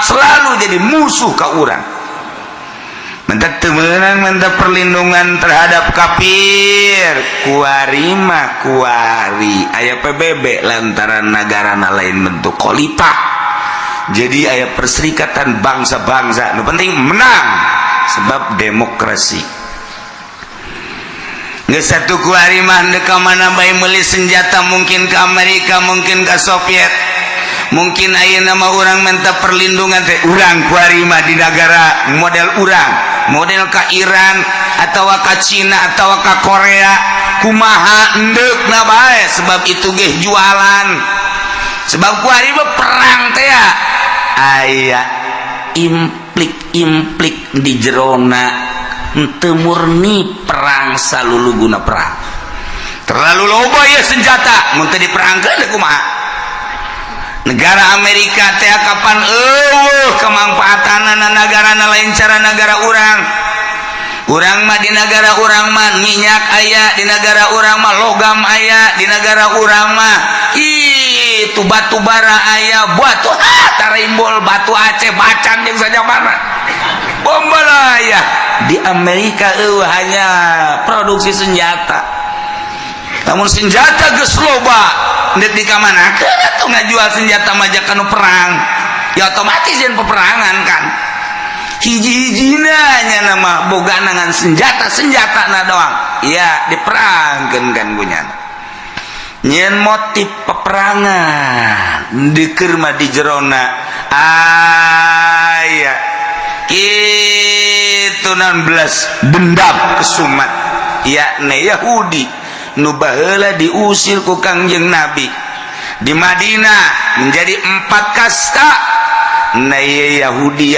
Speaker 1: selalu jadi musuh ke urang. Minta temenan, minta perlindungan terhadap kafir, kuari mah kuari aya PBB lantaran negara lain bentuk khalifah. Jadi aya perserikatan bangsa-bangsa, nu penting menang sebab demokrasi. Nggak satu kuari mah ke mana baik beli senjata, mungkin ke Amerika, mungkin ke Soviet, mungkin ayeuna nama orang minta perlindungan teh urang kuari mah di negara model urang, model ke Iran atau ke Cina atau ke Korea, kumaha endek na bae, sebab itu ge jualan. Sebab kuari mah perang teh ya aya implik di jerona, teu murni perang salulu guna perang. Terlalu loba ya senjata mun teu diperangkeun teh kumaha. Negara Amerika teh kapan kemanfaatanna nagarana lain cara negara urang. Urang mah di negara urang mah minyak aya, di negara urang mah logam aya, di negara urang mah itu batu bara aya, batu tarimbol, batu Aceh, bacan jeung saja mana. Bombala ya. Di Amerika hanya produksi senjata. Namun senjata geus loba, ndek di kamanakeun atuh ngajual senjata mah kanu perang. Ya otomatis yen peperangan kan. Hiji-hijina nya nama boga nangan senjata doang. Ya diperangkeun kan bunyan. Nyen motif peperangan dikeur mah di jerona aya kitu 16 dendam kesumat yakni Yahudi nu baheula diusir ku Kangjeng Nabi di Madinah menjadi 4 kasta. Na Yahudi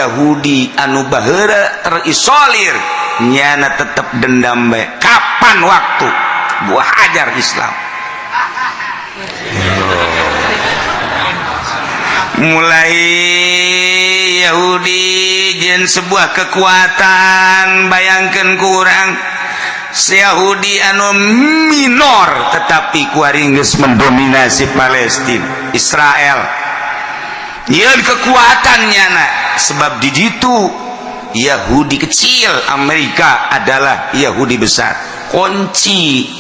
Speaker 1: anu baheula terisolir nyana tetep dendam bae. Kapan waktu buah hajar Islam. Mulai Yahudi jeung sebuah kekuatan, bayangkeun kurang si Yahudi anu minor tetapi kuari geus mendominasi Palestina, Israel. Yeun kekuatannya na, sebab di situ Yahudi kecil, Amerika adalah Yahudi besar. Kunci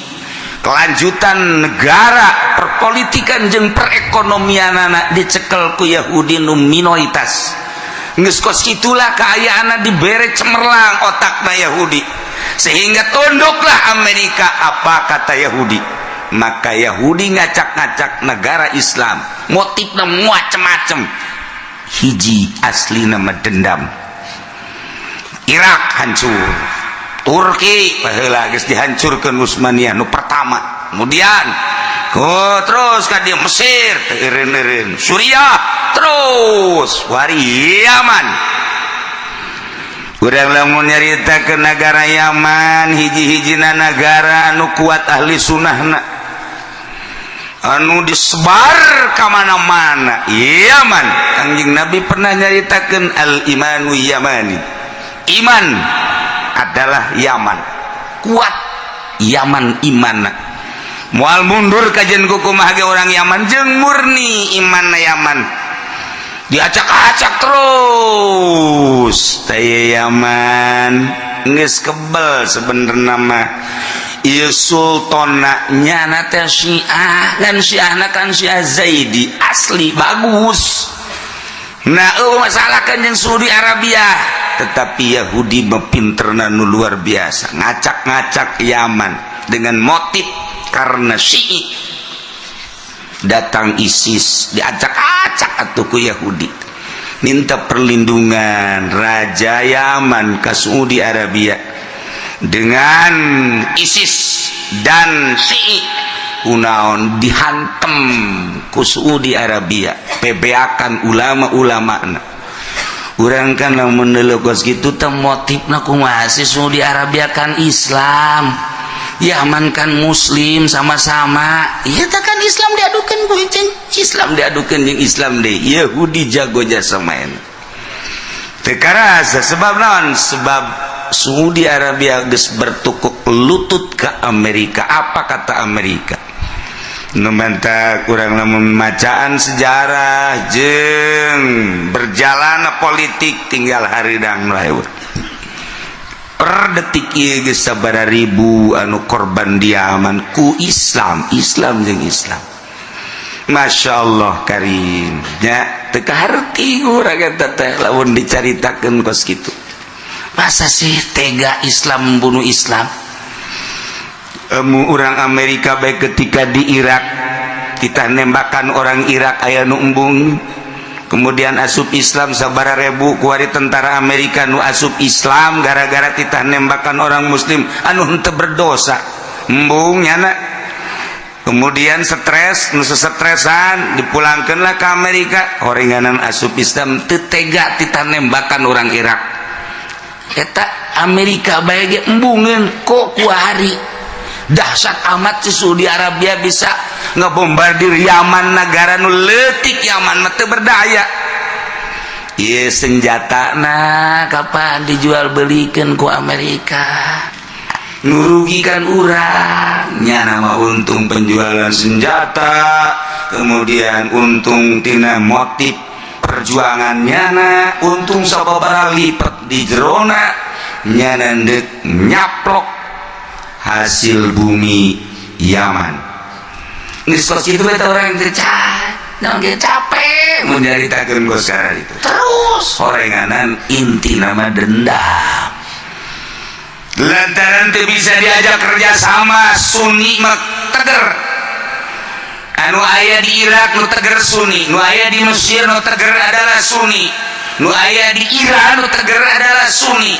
Speaker 1: kelanjutan negara, perpolitikan jeung perekonomian anak dicekel ku Yahudi nu minoritas. Geus kos kitulah kaayaanna dibere cemerlang otakna Yahudi, sehingga tunduklah Amerika apa kata Yahudi. Maka Yahudi ngacak-ngacak negara Islam, motifna macam-macam. Hiji asli nama dendam. Irak hancur, Turki baheula geus dihancurkeun Utsmaniyah nu pertama. Kemudian terus ka dia Mesir eureun-eureun, Suriah, terus wari Yaman. Urang lamun nyarita ke negara Yaman, hiji-hijina negara anu kuat ahli sunnahna, anu disebar ke mana-mana. Yaman, Kangjeng Nabi pernah nyaritakeun al-imanu yamani. Iman adalah Yaman. Kuat Yaman imanna. Moal mundur kajian kukumaha ge orang Yaman jeung murni imanna Yaman. Diacak-acak terus teh Yaman geus kebel sebenarnya mah ieu sultana nyana teh Syiah, dan Syiahna kan Syiah Zaidi asli bagus. Nah masalah kan yang Saudi Arabia, tetapi Yahudi pinterna nu luar biasa ngacak-ngacak Yaman dengan motif karena Syi'i. Datang ISIS diacak-acak atuh ku Yahudi. minta perlindungan Raja Yaman ke Saudi Arabia dengan ISIS dan Syi'i kunaon dihantem ku Saudi Arabia pebeakan ulama-ulama. Urang kan lamun delokos kitu teh motifna kumaha sih Saudi Arabia kan Islam, Yaman kan Muslim sama-sama. Ieu teh kan Islam diadukeun ku Islam diadukeun jeung Islam deui. Yahudi jago jasa main. Teu karasa sebab naon? Sebab Saudi Arabia geus bertukuk lutut ke Amerika. Apa kata Amerika? Nu manta kurang lamun macaan sejarah jeung berjalan politik tinggal haridang wae. Per detik ieu geus sabaraha ribu anu korban di Yaman ku Islam jeung Islam. Masya Allah karim nya teu kaharti urang eta teh lamun dicaritakeun kos kitu. Masa sih tega Islam membunuh Islam? Orang Amerika baik ketika di Irak kita nembakan orang Irak aya nu embung, kemudian asup Islam sabaraha ribu kuari tentara Amerika nu asup Islam gara-gara kita nembakan orang Muslim anu henteu berdosa embung nyana. Kemudian stres nu sestresan dipulangkeunlah ke Amerika horenganan asup Islam teu tega kita nembakan orang Irak. Eta Amerika bae ge embungeun kok kuari dahsyat amat si Saudi Arabia bisa ngebombardir Yaman, negara nu leutik Yaman mah teu berdaya. Ieu senjatana kapan dijual belikeun ku Amerika nurugikan urang nya nama untung penjualan senjata, kemudian untung tina motif perjuangannya na untung sababaraha lipat di jerona nya deuk nyaplok hasil bumi Yaman. Geus kos kitu eta orang teh capek mun nyaritakeun kos kana itu. Terus horenganan inti nama dendam. Lantaran teu bisa diajak kerja sama Sunni mah teger. Anu aya di Irak nu teger Sunni, nu aya di Mesir nu teger adalah Sunni, nu aya di Iran nu teger adalah Sunni.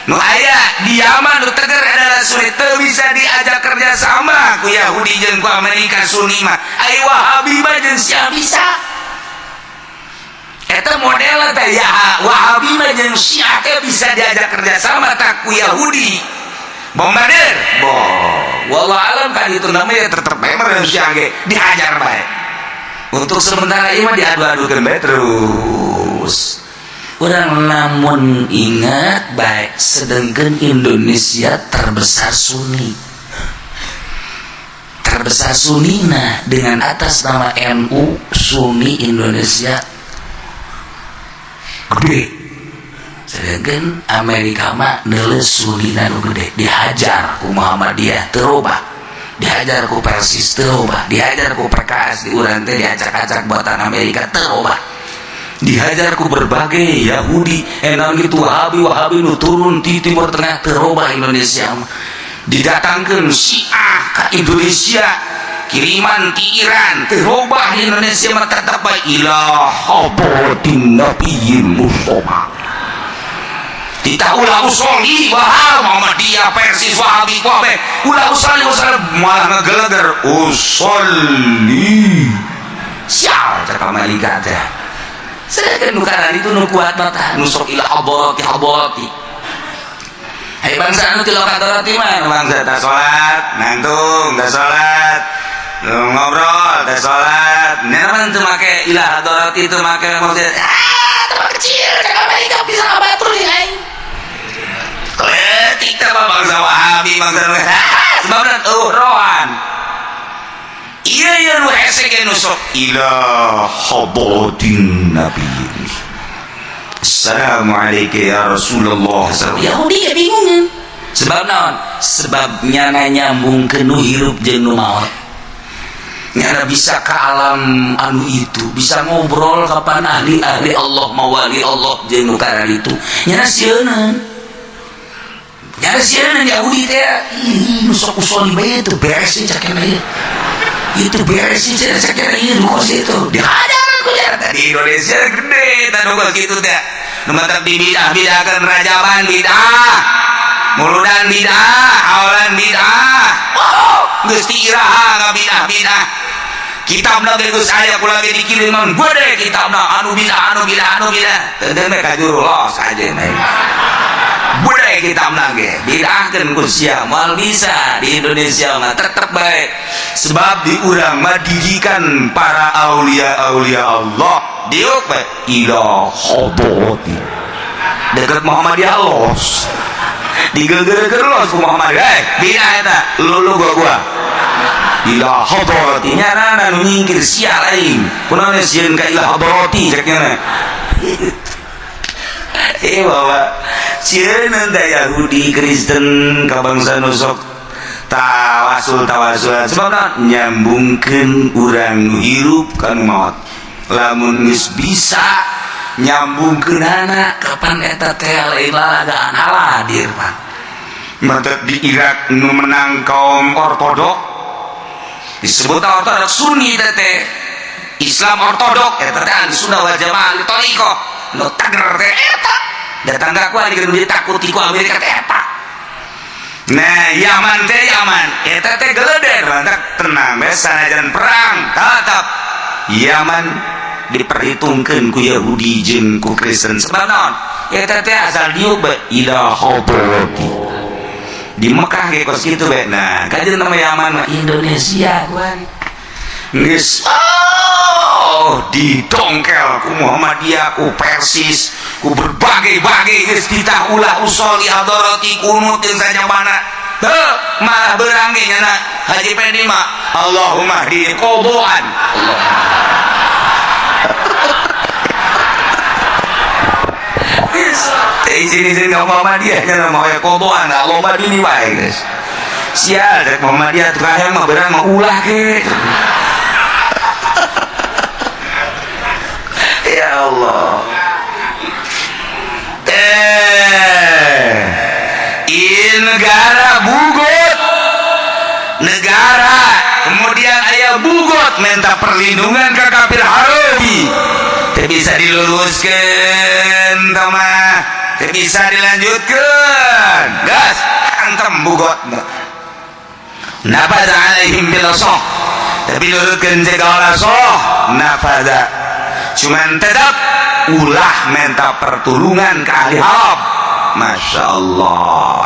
Speaker 1: Nu aya di Yaman nu teger adalah Sunni. Teu bisa diajak kerja sama ku Yahudi jeung ku Amerika Sunni mah. Ai Wahabi mah jeung sia bisa. Eta model teh ya Wahabi mah jeung Syiah teh bisa diajak kerja sama tak ku Yahudi. Bombardir. Wallah alam kan itu namanya tetep memang Syiah ge dihajar bae. Untuk sementara ieu mah diadu-adukeun bae terus. Orang namun ingat baik sedangkan Indonesia terbesar Sunni nah dengan atas nama NU Sunni Indonesia gede, sedangkan Amerika mah neuleuh Sunni nu gede dihajar ku Muhammadiyah teu robah, dihajar ku Persis teu robah, dihajar ku PKS di urang teh diacak-acak buatan Amerika teu robah, dihajar ku berbagai Yahudi enang gitu Wahabi nu turun di Timur Tengah terobah Indonesia didatangkan Syiah ke Indonesia kiriman di Iran terobah Indonesia mah tetep ilah habadin nabiyyin Mustafa ditaulah usoli wahal Muhammadiyah Persis Wahabi kabeh ulah usali malah ngegeleger usoli sial cak Amerika teh. Sedangkan nukaran itu nu kuat mata nusuk ila habati. Hai bangsa anu tilo katorati mah bangsa tak salat, nangtung tak salat, ngobrol tak salat. Neman teu make ila hadarati teu make maksud tempat kecil da Amerika bisa ngabatur nih aing. Kletik teh bangsa Wahabi bangsa sebabna rohan. Iya nu hese ge nusuk ila habatin nabi. Assalamualaikum ya Rasulullah. Yahudi ge bingung. Sebab naon? Sebabnya nyambung ke nu hirup jeung nu maot. Nyana bisa ke alam anu itu, bisa ngobrol kapan ahli-ahli Allah mawali Allah jeung nu karan itu. Nyana sieun. Nyana sieun Yahudi teh nusuk usoli bae teu beres cak ieu. Itu beresin saya sakit ini kos itu dihajar di Indonesia gede tanu gitu teh nu mantap di bidah-bidahkeun rajaban bidah muludan bidah awalan bidah geus tiiraha ngabidah-bidah kitabna ge geus aya kula ge dikirim naon bade kitabna anu bidah teu meh ka juru los aja meh bade kitabna ge bidahkeun ku sia moal bisa di Indonesia mah tetep bae sebab di urang mah didikan para aulia Allah diuk bae ila hadrati deket Muhammadiyah los digeugeurkeun los ku Muhammadiyah bidah eta lulu gua ila hadrati nyana nu nyingkir sia lain kunaon sieun ka ila hadrati cek nya bawa sieun teh Yahudi Kristen ka bangsa nu sok tawasul sebab nyambungkeun urang hirup kan maut lamun geus bisa nyambungkeun anak kapan eta teh lain lalagaan haladir mah mantep di Irak nu menang kaum ortodok disebut ortodok Sunni teh Islam ortodok eta teh ahli sunnah wal jamaah di thariqah nu tager teh eta datang ka aku dikeun ditakuti ku Amerika teh eta nah Yaman eta teh geleder lantak tenang bae sanajan perang tetep Yaman diperhitungkeun ku Yahudi jeung ku Kristen sebab naon eta teh asal diuk bae ila hadrati di Mekah ge kos kitu bae nah kajeun nama Yaman mah Indonesia kuan geus didongkel ku Muhammadiyah ku Persis ku berbagai-bagai geus ditaulah usul di hadrati kunut jeung sajabana teu malah beurang ge nyana Haji Pendi mah Allahumma hdi qadaan izin Muhammadiyah nya mah aya qadaan da lomba dini wae geus sia rek Muhammadiyah teu kahayang mah beurang mah ulah ge ya Allah negara bugot negara kemudian aya bugot minta perlindungan ke kafir Arabi teu bisa diluluskeun mah teu bisa dilanjutkeun gas antem bugot nafada alaihim bil asah tapi nurutkeun segala soh nafada cuman tetap ulah minta pertolongan ke ahli Arab Masya Allah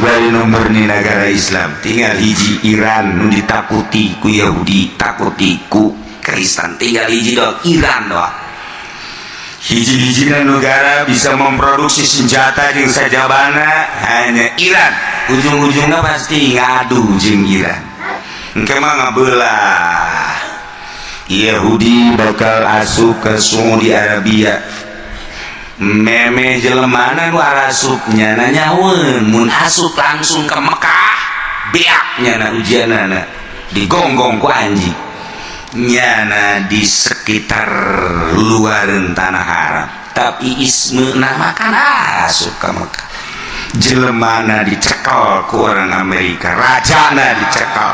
Speaker 1: dari nomor ni negara Islam tinggal hiji Iran nu ditakuti ku Yahudi takuti ku Kristen tinggal hiji dong Iran doang hiji negara bisa memproduksi senjata jeung sajabana hanya Iran ujung-ujungnya pasti ngadu jeung Iran engke mah ngabelah Yahudi bakal asup ke Saudi Arabia meme jelemana nu arasupnya nanyaweun mun asup langsung ke Mekah beaknya na ujianana digonggong ku anjing nyana di sekitar luareun tanah haram tapi ismeuna makan asup ke Mekah jelemana dicekel ku orang Amerika rajana dicekel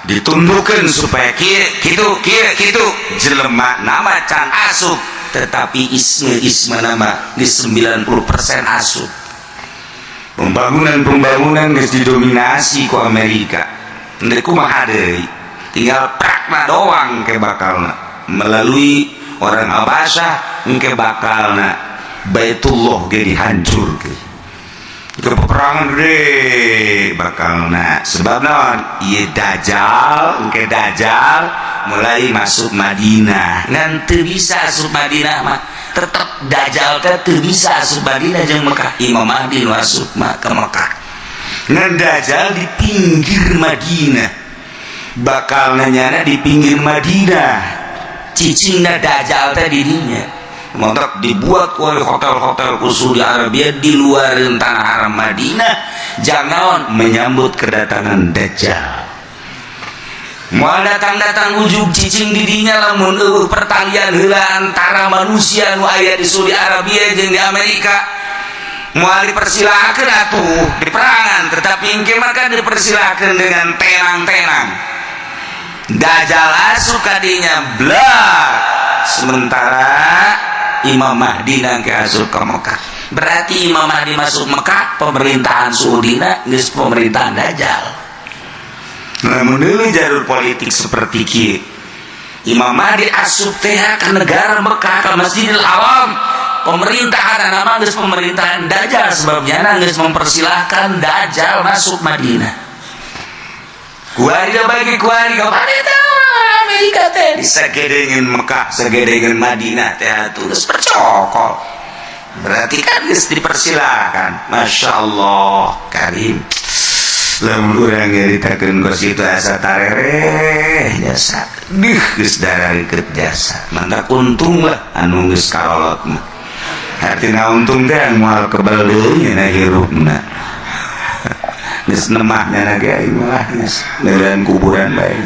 Speaker 1: ditundukkan supaya kitu jelema nama can asup tetapi isme nama di 90% asup pembangunan geus didominasi ku Amerika teu kumaha deui tinggal prakna doang ke bakalna melalui orang Habasyah engke bakalna Baitullah ge dihancurkeun ke peperangan gede bakalna sebab naon ieu dajjal engke dajjal mulai masuk Madinah ngan teu bisa asup Madinah mah tetep dajjal teh teu bisa asup Madinah jeung Mekah Imam Mahdi nu asup ke Mekah ngan dajjal di pinggir Madinah bakalna nyana di pinggir Madinah cicingna dajjal teh di dinya montrak dibuat oleh hotel-hotel khusus di Arabia di luar tanah haram Madinah jangan menyambut kedatangan Dajjal mau datang ujug cicing didinya lamun pertalian heula antara manusia nu aya di Saudi Arabia jeung di Amerika mau dipersilakan atuh di perangan tetapi engke maka dipersilakan dengan tenang-tenang Dajjal asup kadinya blak, sementara Imam Mahdi nangke asup ke Mekah. Berarti Imam Mahdi masuk Mekah, pemerintahan Saudina geus pemerintahan Dajjal. Namun dulu jalur politik seperti kieu. Imam Mahdi asup teh ke negara Mekah, ke Masjidil Haram. Pemerintahan nama geus pemerintahan Dajjal, sebabnya geus mempersilahkan Dajjal masuk Madinah. Kuari bagi kuari kau Amerika teh disagedengan Mekah, sagedengan Madinah teh atuh geus percokol. Berarti kan geus dipersilahkan. Masya Allah karim. Lamun urang nyaritakeun ka situ asa tarereh jasa. Geus dararikeut jasa. Mantak untung lah anu geus karolot mah. Artina untung teh moal kebal deui na hirupna. Geus nemahnya lagi aing malah geus neureun kuburan bae.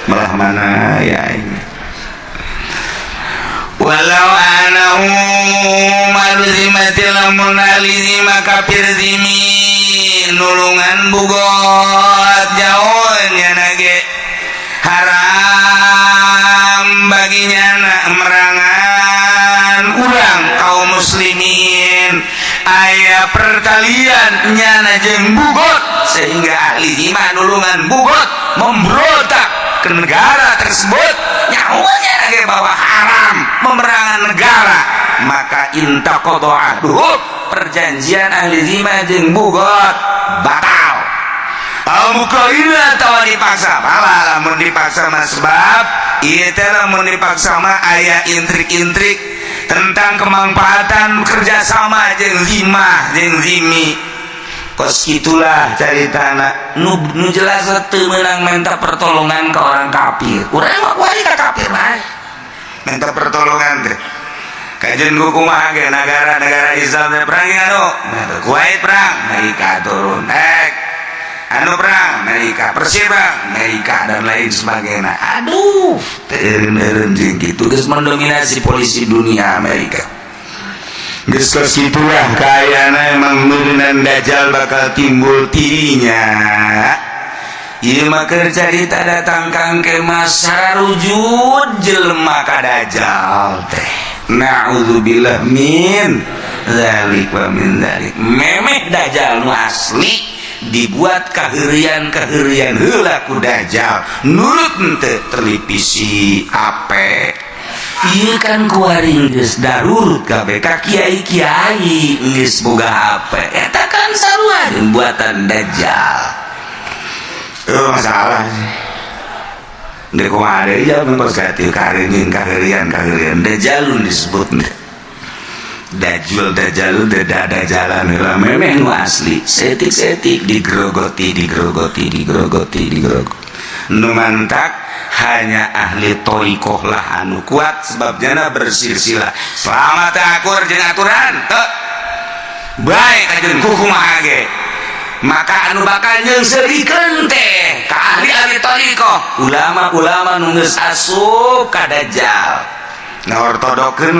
Speaker 1: Malah mana ya aing. Walau anahu marzimatil munalizima kafir zimi nulungan bugot jauhnya nage haram baginya merangan urang kaum muslimin aya pertalian nyana jeung bugot sehingga ahli iman nulungan bugot memberontak ke negara tersebut nyawanya lagi bahwa haram memerangan negara, maka intaqada'u perjanjian ahli iman jeung bugot batal. Al-muqayyid atau dipaksa malah lamun dipaksa mah sebab ieu teh lamun dipaksa mah aya intrik-intrik tentang kemanfaatan kerjasama jeung zimah jeung zimi. Kos itulah caritana nu jelas teu meunang minta pertolongan ke orang kafir. Urang mah kuari ka kafir mah minta pertolongan teh. Kajen ku kumaha ge negara-negara Islam teh perang anu Kuwait perang Amerika turun anu perang Amerika Persia perang Amerika dan lain sebagainya. Aduh teureun jeung kitu geus mendominasi polisi dunia Amerika. Geus kos kitulah kayana emang nurunan Dajjal bakal timbul tirinya. Ieu mah keur carita datang kangke masa rujud jelema ka Dajjal teh. Na'udzubillah min dzalik wa min dzalik. Memeh Dajjal nu asli dibuat kaheurian-kaheurian heula ku Dajjal. Nurut teu televisi ape. Ieu kan kuaring geus darurut kabeh ka kiai-kiai geus boga HP. Eta kan sarua jeung buatan Dajjal. Masalah sih. Ndek kumaha deui ya mengkos kati kareun kaheurian Dajjalun disebutna. Dajjal Dajjalan heula memeh nu asli. Setik-setik digrogoti. Nu mantak hanya ahli thariqah lah anu kuat sebabnya bersilsilah selamat akur jeung aturan teu bae kajeun kumaha ge maka anu bakal nyeungseulikeun teh ka ahli thariqah ulama-ulama nu geus asup ka Dajjal ortodokeun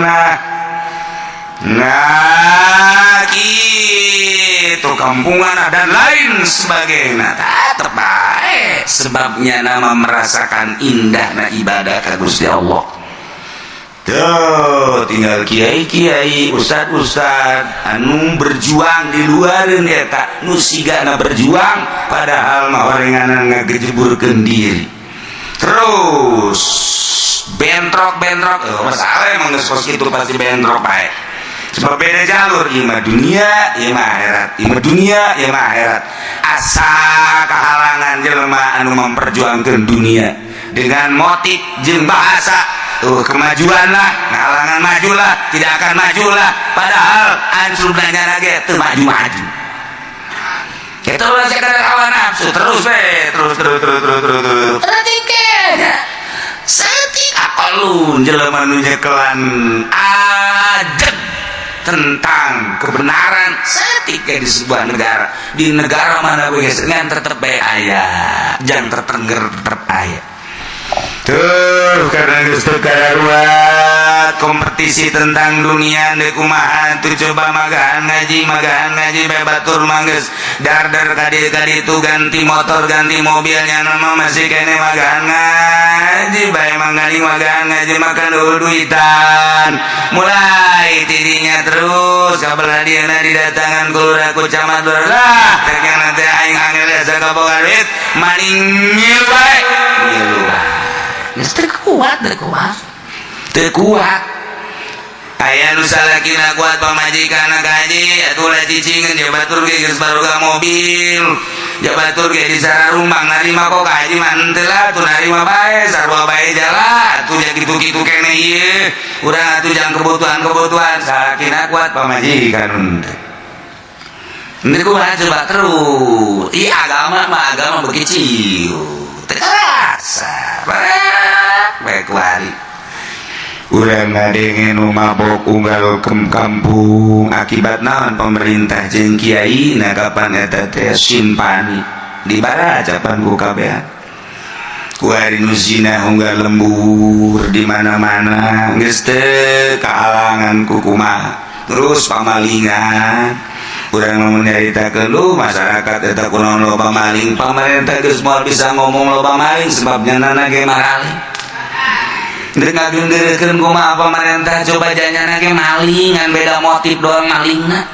Speaker 1: lah kitu kampungan dan lain sebagainya tetep bae sebabnya nama merasakan indahna ibadah ka Gusti Allah. Tuh tinggal kiai-kiai ustad-ustad anu berjuang di luareun eta nu sigana berjuang padahal mah orenganan ngagejeburkeun diri terus bentrok masalah emang geus kos kitu pasti bentrok bae. Sebab beda jalur imah dunia imah akhirat asa kehalangan jelema anu memperjuangkan dunia dengan motif jeung bahasa kemajuan lah ngalangan majulah tidak akan majulah padahal ansur nanya lagi teu maju itu lah sekadar hawa nafsu terus setik akalun jelema nu nyekelan adeg tentang kebenaran setika di sebuah negara di negara mana gue ngan tetep aya jangan tertengger tetep aya tuh karena geus teu kadaruat kompetisi tentang dunia deuk kumaha tuh coba magahan ngaji batur manggeus dar ka ditu ganti motor ganti mobilnya nama masih kene magahan ngaji bae mangganing magahan ngaji makan duitan mulai tidinya terus kabelah dieuna didatangan ku lurah ku camat lurah lah teh nanti aing angel asa kaboga duit maning ngilu bae ngilu geus teu kuat aya nu salakina kuat pamajikanna kaji atuh lah cicingin jabatur ge geus baruga mobil jabatur ge di sararumbang narima kok kaji mah teu lah atuh narima bae sarua bae jala atuh jadi kitu-kitu kene ieu urang atuh jang kebutuhan salakina kuat pamajikan ini kumaha coba terus agama begitu terasa baik wari urang ngadenge nu mabok unggal ke kampung akibat naon pemerintah jeung kiai na kapan eta teh simpani dibaracapan ku kabehan ku ari nu zina unggal lembur di mana-mana geus teu kaalangan ku kumaha terus pamalingan urang mun nyaritakeun lu masyarakat eta kunaon loba maling pamarentah geus moal bisa ngomong loba maling sebabnya nana ge maling deuk ngagenggeureukeun kumaha pamarentah coba janyana ge malingan beda motif doang malingna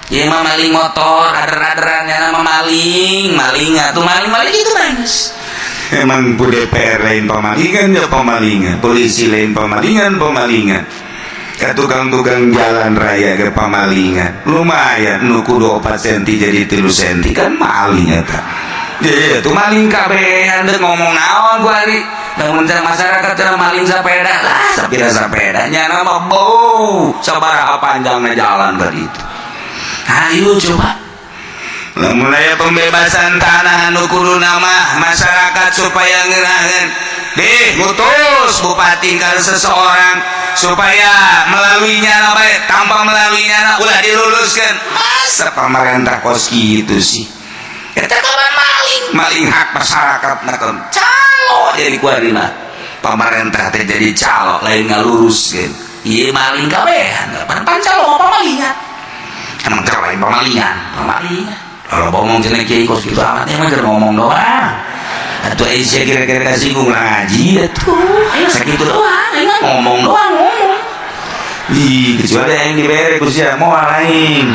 Speaker 1: ieu mah maling motor ader-aderan nya mah maling atuh maling itu bagus emang bu DPR lain pamalingan ya pamalingan polisi lain pamalingan ka tukang-tukang jalan raya ke pamalingan lumayan nu kudu 4 cm jadi 3 cm kan maling eta ya tuh maling kabehan deuk ngomong naon ku ari namun masyarakat cenah maling sepeda lah sepeda nya mah bau sabaraha panjangna jalan ka ditu ayo coba lamun aya pembebasan tanah nu kudu nama masyarakat supaya ngeuraheun ngutus bupati ka seseorang supaya melaluinya bae tanpa melaluinya ulah diluluskeun masa pamarentah kos kitu sih eta kawan maling hak masyarakat nakeun calo jadi kuarina pamarentah teh jadi calo lain ngaluruskeun ieu maling kabehan pan calo pamalingan emang calo lain pamalingan kalau ngomong cenah kiai kos kitu amat emang keur ngomong doang atuh Aisyah kira-kira kasinggung lah ngaji atuh sakitu doang ngomong doang kecuali yang dibere ku sia moal aing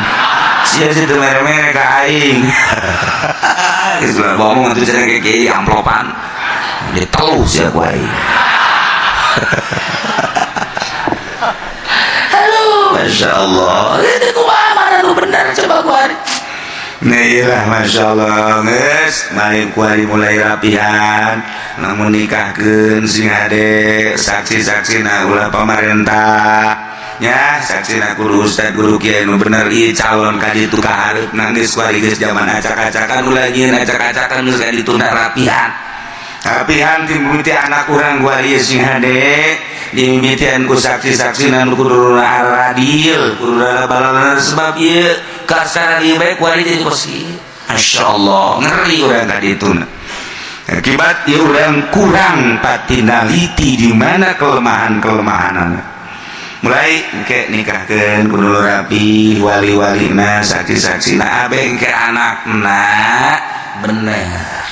Speaker 1: sia teu mere-mere ka aing geus ngomong atuh cenah kiai amplopan ditelu sia ku aing halo masyaallah itu kumaha mana nu bener coba ku ari nah iyalah Masya Allah guys main kuari mulai rapihan namun nikahkeun sing hade saksi-saksi na ulah pamarentah nya saksi na guru ustad guru kiai nu bener ieu calon ka ditu ka hareupna geus kuari geus zaman acak-acakan ulah nyieun acak-acakan geus ka ditunda rapihan timimiti anak urang kuari sing hade dimimitian ku saksi-saksi na kudu adil kudu balalan sebab ieu kasar di baik kuari jadi kosi Masya Allah ngeri orang tadi itu akibat ya orang kurang patinaliti di mana kelemahan mulai kayak nikahkan kudu rapi wali-wali na saksi-saksi na abeng ke anak na bener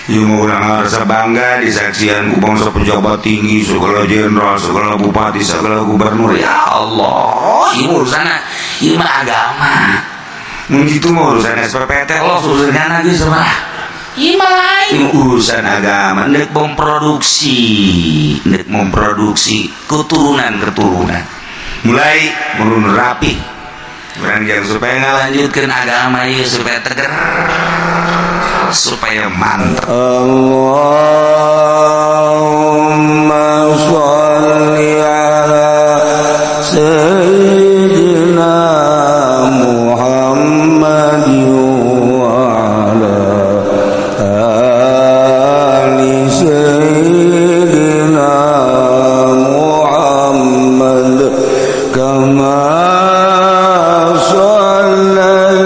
Speaker 1: yang orang harus bangga disaksian ku bangsa pejabat tinggi segala jenderal segala bupati segala gubernur ya Allah ini urusannya ini mah agama begitu urusan SPPT lo urusannya lagi sama ini urusan agama nek memproduksi keturunan mulai menurun rapi orang jangan supaya ngalanjutkan agama ya supaya tegar supaya mantap Allahumma sholli ala sayyidina Muhammad wa ala ali sayyidina Muhammad kama sayyidina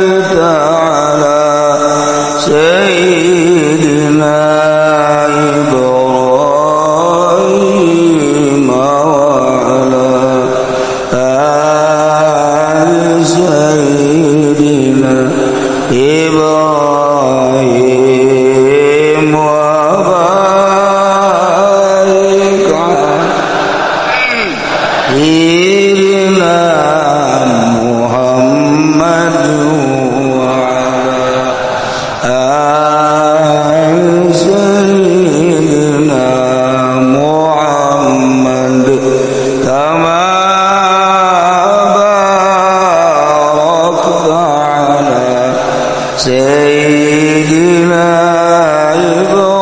Speaker 1: Ibrahim Ibrahim wa barik sayyidina Muhammad wa ali sayyidina Muhammad kama barakta ala sayyidina Ibrahim